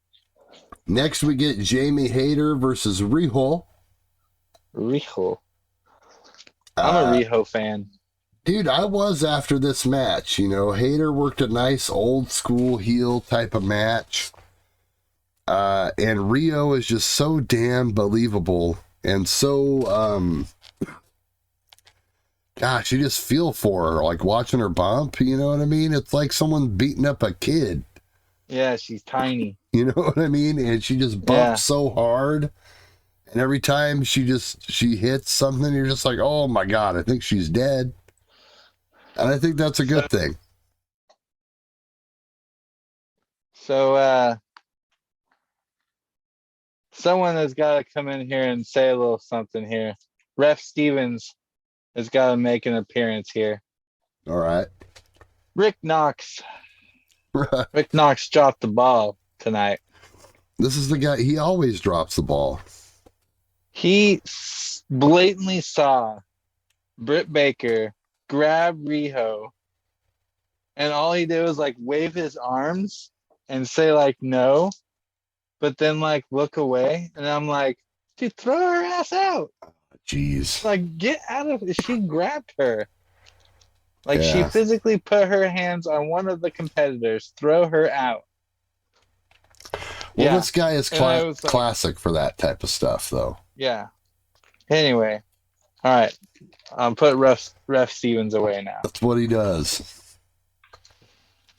Next we get Jamie Hayter versus Riho. Riho. I'm a Riho fan. Dude, I was after this match. Hayter worked a nice old school heel type of match. And Rio is just so damn believable and so, gosh, you just feel for her, like watching her bump, you know what I mean? It's like someone beating up a kid. Yeah, she's tiny. You know what I mean? And she just bumps so hard. And every time she hits something, you're just like, oh my God, I think she's dead. And I think that's a good thing. So, someone has got to come in here and say a little something here. Ref Stevens has got to make an appearance here. All right. Rick Knox. Rick Knox dropped the ball tonight. This is the guy, he always drops the ball. He blatantly saw Britt Baker grab Riho, and all he did was like wave his arms and say like no, but then like look away. And I'm like, dude, throw her ass out. Jeez. Like, get out of it. She grabbed her. Like, she physically put her hands on one of the competitors. Throw her out. Well, this guy is classic for that type of stuff, though. Yeah. Anyway. All right. Put Ref Stevens away now. That's what he does.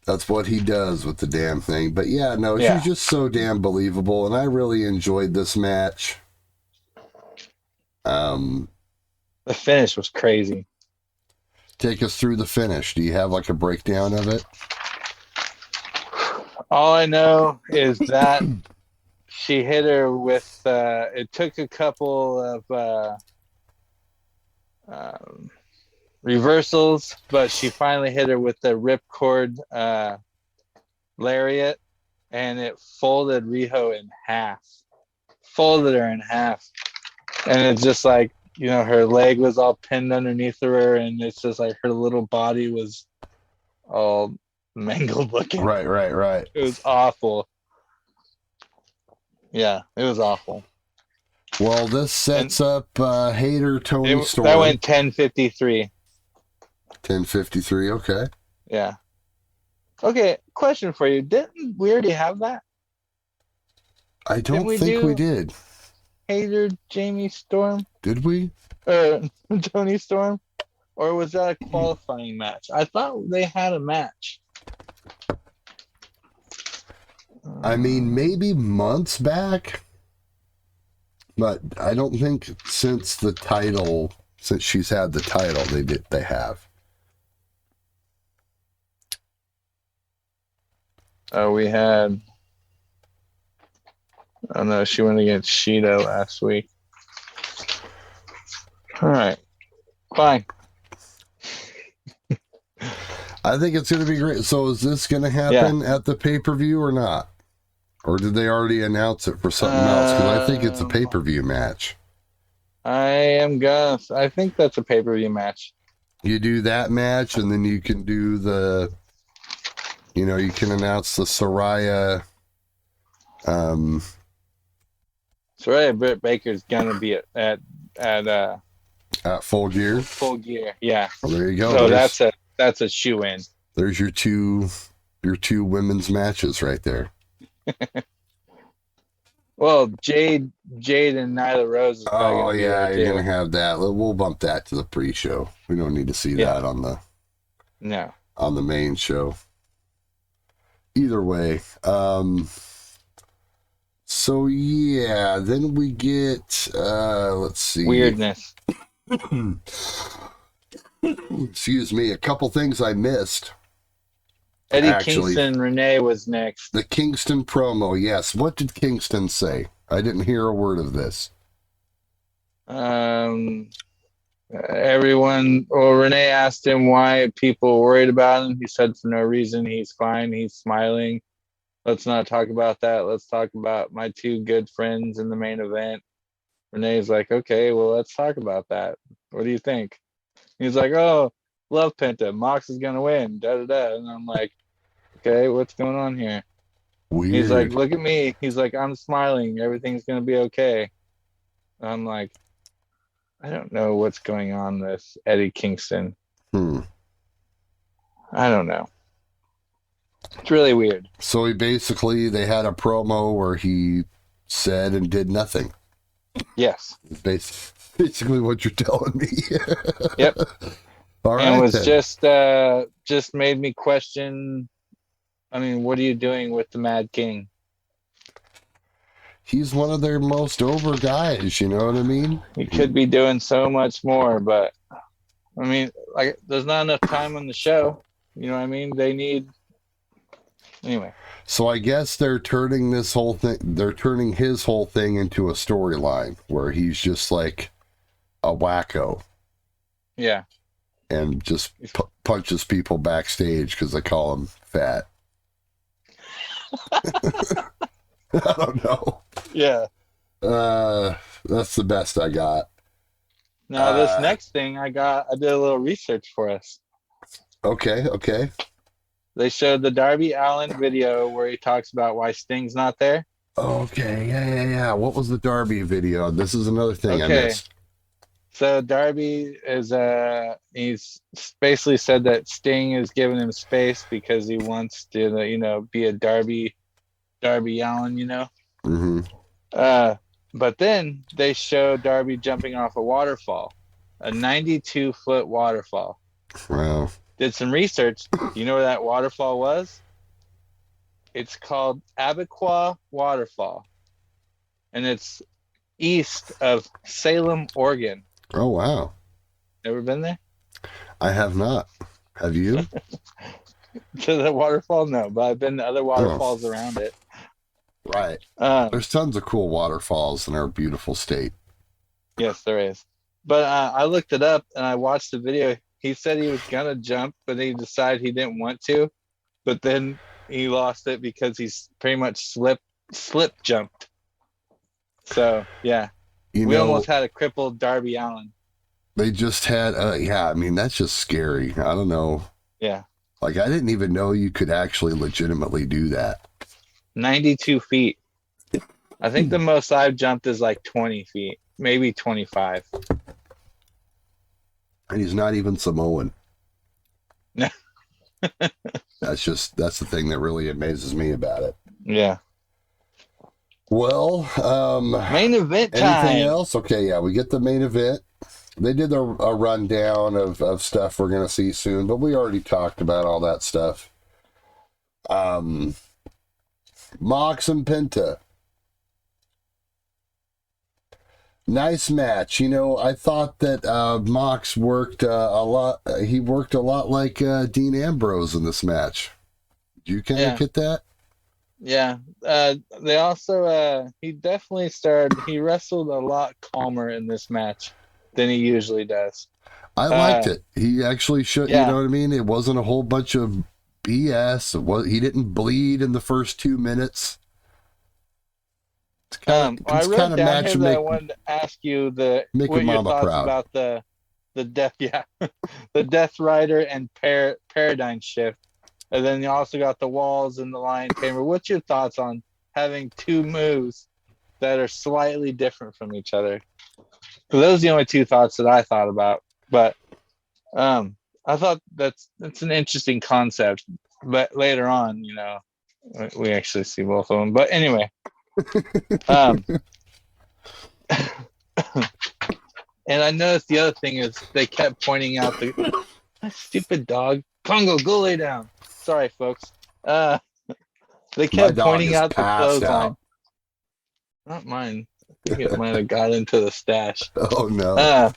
That's what he does with the damn thing. But yeah, no, she's just so damn believable, and I really enjoyed this match. The finish was crazy. Take us through the finish. Do you have like a breakdown of it? All I know is that she hit her with, it took a couple of reversals, but she finally hit her with the ripcord lariat, and it folded Riho in half. Folded her in half. And it's just like, you know, her leg was all pinned underneath her, and it's just like her little body was all mangled looking. Right. It was awful. Yeah, it was awful. Well, this sets up Hater Tony Storm. That went 10:53. 10:53, okay. Yeah. Okay, question for you. Didn't we already have that? I don't think we did. Hater Jamie Storm? Did we? Tony Storm? Or was that a qualifying match? I thought they had a match. I mean, maybe months back, but I don't think since she's had the title, they have. We had. Oh no, she went against Sheeta last week. All right, fine. I think it's going to be great. So is this going to happen at the pay-per-view or not? Or did they already announce it for something else? Because I think it's a pay-per-view match. I think that's a pay-per-view match. You do that match, and then you can do you can announce the Saraya. Saraya Britt Baker's gonna be at Full Gear. Full Gear, yeah. Well, there you go. So that's a shoe-in. There's your two women's matches right there. Well, Jade and Nyla Rose. Is you're gonna have that. We'll bump that to the pre-show. We don't need to see that on the main show. Either way, so yeah, then we get let's see, weirdness. Excuse me, a couple things I missed. Eddie Kingston Renee was next. The Kingston promo, yes. What did Kingston say? I didn't hear a word of this. Renee asked him why people were worried about him. He said for no reason. He's fine. He's smiling. Let's not talk about that. Let's talk about my two good friends in the main event. Renee's like, okay, well, let's talk about that. What do you think? He's like, oh, love Penta. Mox is going to win. Da-da-da. And I'm like, okay, what's going on here? Weird. He's like, look at me. He's like, I'm smiling. Everything's going to be okay. I'm like, I don't know what's going on with Eddie Kingston. I don't know. It's really weird. So they had a promo where he said and did nothing. Yes. Basically what you're telling me. Yep. All And right, was then. just made me question. I mean, what are you doing with the Mad King? He's one of their most over guys, you know what I mean? He could be doing so much more, but I mean, like, there's not enough time on the show. You know what I mean? They need anyway. So I guess they're turning his whole thing into a storyline where he's just like a wacko Yeah. and just punches people backstage because they call him fat. I don't know. Yeah. That's the best I got. Now this next thing I did a little research for us. Okay. They showed the Darby Allin video where he talks about why Sting's not there. Okay, yeah. What was the Darby video? This is another thing I Okay. missed. So Darby is he's basically said that Sting is giving him space because he wants to, be a Darby Allin, Mm-hmm. But then they show Darby jumping off a waterfall, a 92-foot waterfall. Wow. Did some research. Do you know where that waterfall was? It's called Abiqua Waterfall, and it's east of Salem, Oregon. Oh, wow. Ever been there? I have not. Have you? To the waterfall? No, but I've been to other waterfalls around it. Right. There's tons of cool waterfalls in our beautiful state. Yes, there is. But I looked it up and I watched the video. He said he was gonna jump, but he decided he didn't want to. But then he lost it because he's pretty much slip jumped. So yeah, we almost had a crippled Darby Allin. They just had, I mean, that's just scary. I don't know. Yeah. Like, I didn't even know you could actually legitimately do that. 92 feet. I think the most I've jumped is like 20 feet, maybe 25. And he's not even Samoan. No. That's the thing that really amazes me about it. Yeah. Well, main event time. Anything else? Okay, yeah, we get the main event. They did a rundown of stuff we're going to see soon, but we already talked about all that stuff. Mox and Penta. Nice match. I thought that Mox worked a lot. He worked a lot like Dean Ambrose in this match. Did you kind of get that? Yeah. They also, he definitely he wrestled a lot calmer in this match than he usually does. I liked it. He actually should, you know what I mean? It wasn't a whole bunch of BS. He didn't bleed in the first 2 minutes. I wrote down here that I wanted to ask you what your thoughts about the death, the Death Rider and Paradigm Shift, and then you also got the Walls and the Lion Tamer. What's your thoughts on having two moves that are slightly different from each other? So those are the only two thoughts that I thought about, but I thought that's an interesting concept. But later on, we actually see both of them. But anyway. And I noticed the other thing is they kept pointing out the stupid dog. Congo, go lay down. Sorry, folks. They kept pointing out the clothesline. Not mine. I think it might have got into the stash. Oh no.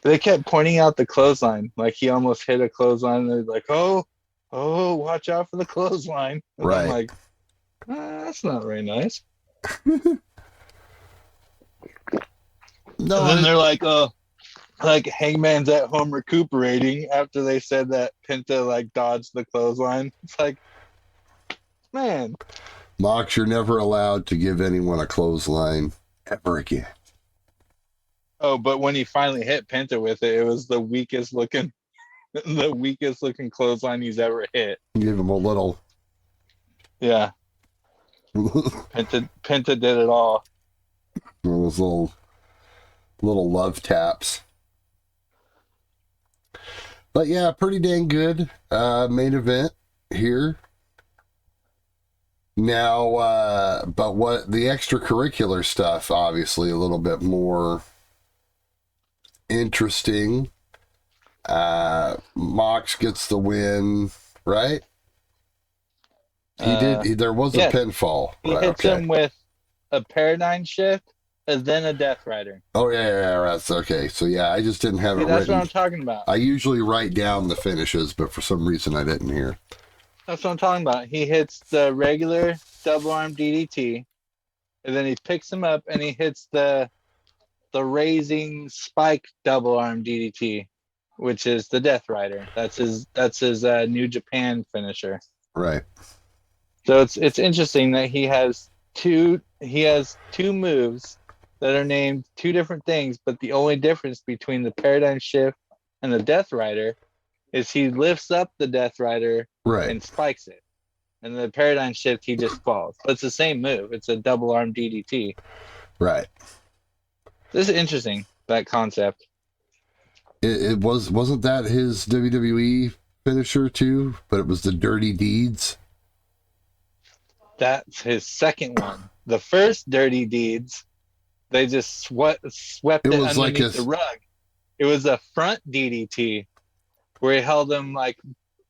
They kept pointing out the clothesline, like he almost hit a clothesline. They're like, "Oh, watch out for the clothesline!" And right. I'm like, "That's not very nice." No. And then they're like, like Hangman's at home recuperating after they said that Penta like dodged the clothesline. It's like, man, Mox, you're never allowed to give anyone a clothesline ever again. Oh, but when he finally hit Penta with it, it was the weakest looking clothesline he's ever hit. Give him a little. Yeah. Penta did it all. Those little love taps. But yeah, pretty dang good main event here. Now, but what the extracurricular stuff, obviously a little bit more interesting. Mox gets the win, right? He did. There was a Yes, pinfall. he Right, hits okay. him with a paradigm shift and then a Death Rider. Oh yeah, that's okay. So yeah, I just didn't have See, it that's what written. I'm talking about. I usually write down the finishes, but for some reason I didn't hear. That's what I'm talking about. He hits the regular double arm DDT, and then he picks him up and he hits the raising spike double arm DDT, which is the Death Rider. That's his New Japan finisher. Right. So it's interesting that he has two moves that are named two different things, but the only difference between the paradigm shift and the Death Rider is he lifts up the Death Rider Right. and spikes it. And the paradigm shift he just falls. But it's the same move. It's a double arm DDT. Right. This is interesting, that concept. It wasn't that his WWE finisher too, but it was the Dirty Deeds. That's his second one. The first Dirty Deeds, they just swept It it was like underneath the rug. It was a front DDT where he held him like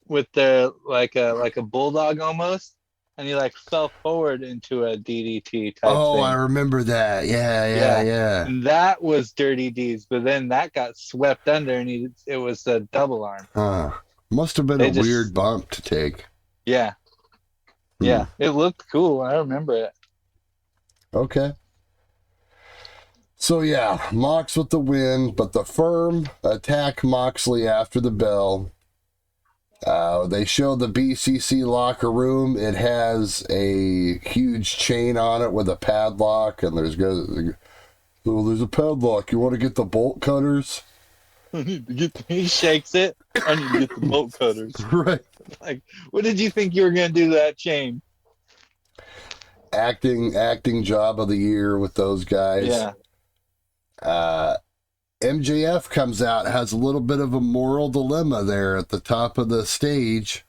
with the like a bulldog almost, and he like fell forward into a DDT type Oh, I thing. remember that. Yeah, yeah, Yeah. yeah. And that was Dirty Deeds, but then that got swept under and it was a double arm. Huh. Must have been They a weird just bump to take. yeah. Hmm. Yeah. It looked cool. I remember it. Okay. So yeah, Mox with the win, but the Firm attack Moxley after the bell. They show the BCC locker room. It has a huge chain on it with a padlock, and there's a padlock. You want to get the bolt cutters? He shakes it. I need to get the bolt cutters. Right. Like, what did you think you were gonna do to that chain? Acting job of the year with those guys. Yeah. MJF comes out, has a little bit of a moral dilemma there at the top of the stage.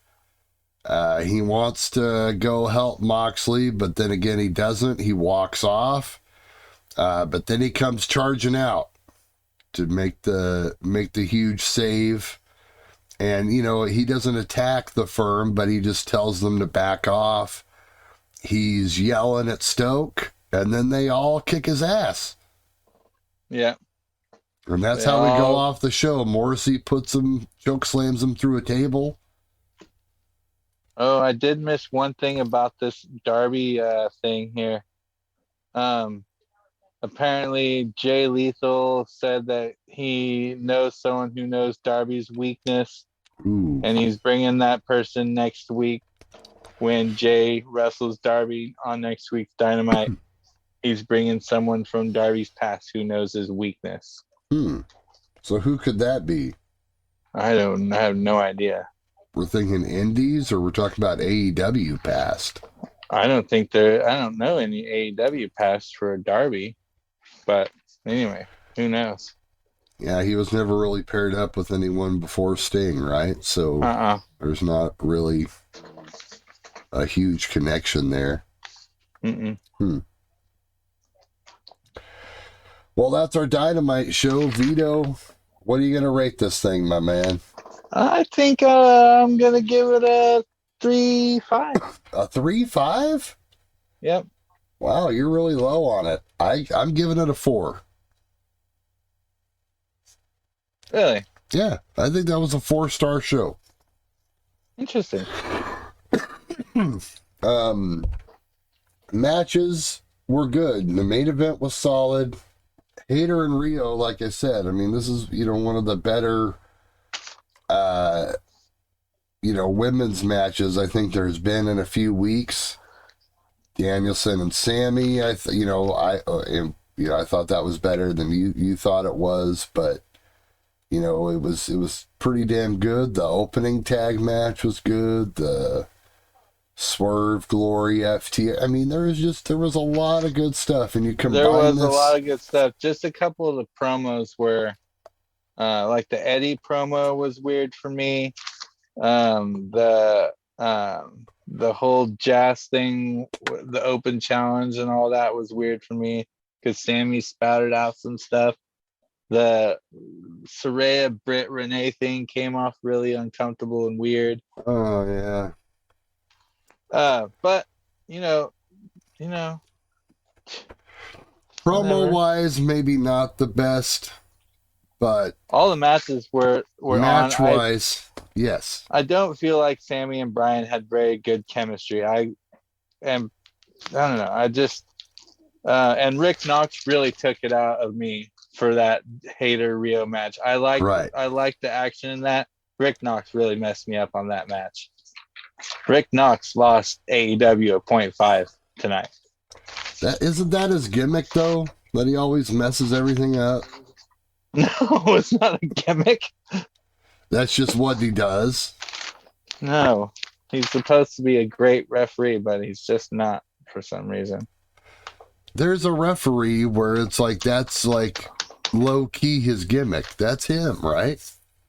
He wants to go help Moxley, but then again he doesn't. He walks off, but then he comes charging out to make the huge save. And he doesn't attack the Firm, but he just tells them to back off. He's yelling at Stoke, and then they all kick his ass. Yeah. And that's how we go off the show. Morrissey choke slams him through a table. Oh, I did miss one thing about this Darby thing here. Apparently Jay Lethal said that he knows someone who knows Darby's weakness. Ooh. And he's bringing that person next week when Jay wrestles Darby on next week's Dynamite. He's bringing someone from Darby's past who knows his weakness. So who could that be? I have no idea. We're thinking indies, or we're talking about AEW past? I don't know any AEW past for Darby, but anyway, who knows? Yeah, he was never really paired up with anyone before Sting, right? So there's not really a huge connection there. Well, that's our Dynamite show. Vito, what are you going to rate this thing, my man? I think I'm going to give it a 3.5. A 3.5? Yep. Wow, you're really low on it. I'm giving it a 4. Really? Yeah, I think that was a 4-star show. Interesting. Matches were good. The main event was solid. Hater and Rio, like I said, I mean, this is, one of the better, women's matches I think there's been in a few weeks. Danielson and Sammy, I thought that was better than you thought it was, but it was pretty damn good. The opening tag match was good. The Swerve, Glory, FT. I mean, there was a lot of good stuff, and you combine There was this. a lot of good stuff. Just a couple of the promos were Like the Eddie promo was weird for me. The whole Jazz thing, the open challenge and all that was weird for me because Sammy spouted out some stuff. The Saraya Britt Renee thing came off really uncomfortable and weird. Oh yeah. But you know, Promo wise, maybe not the best, but all the matches were match on. wise, yes. I don't feel like Sammy and Brian had very good chemistry. I don't know. I just and Rick Knox really took it out of me for that Hater Rio match. I liked the action in that. Rick Knox really messed me up on that match. Rick Knox lost AEW a 0.5 tonight. Isn't that his gimmick though? That he always messes everything up. No, it's not a gimmick. That's just what he does. No, he's supposed to be a great referee, but he's just not for some reason. There's a referee where it's like that's like low key his gimmick. That's him, right?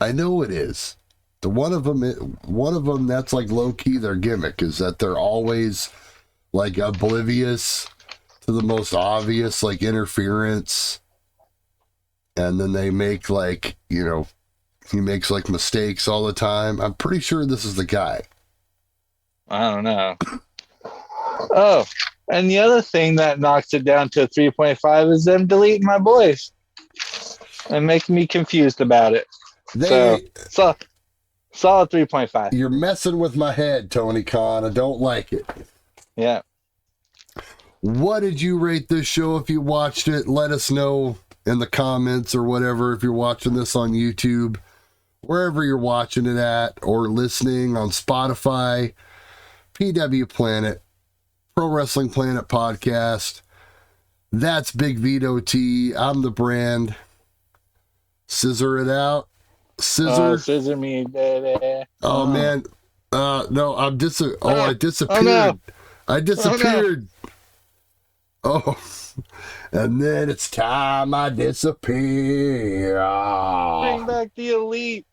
I know it is. One of them that's like low key their gimmick is that they're always like oblivious to the most obvious like interference, and then they make like, you know, he makes like mistakes all the time. I'm pretty sure this is the guy. I don't know. Oh, and the other thing that knocks it down to a 3.5 is them deleting my boys and making me confused about it. So solid 3.5. You're messing with my head, Tony Khan. I don't like it. Yeah. What did you rate this show if you watched it? Let us know in the comments or whatever if you're watching this on YouTube, wherever you're watching it at, or listening on Spotify, PW Planet, Pro Wrestling Planet Podcast. That's Big Vito T. I'm the brand. Scissor it out. Scissor. Scissor me, baby. Oh, man. No, I disappeared. Oh, no. I disappeared. Oh, and then it's time I disappear. Bring back the elite.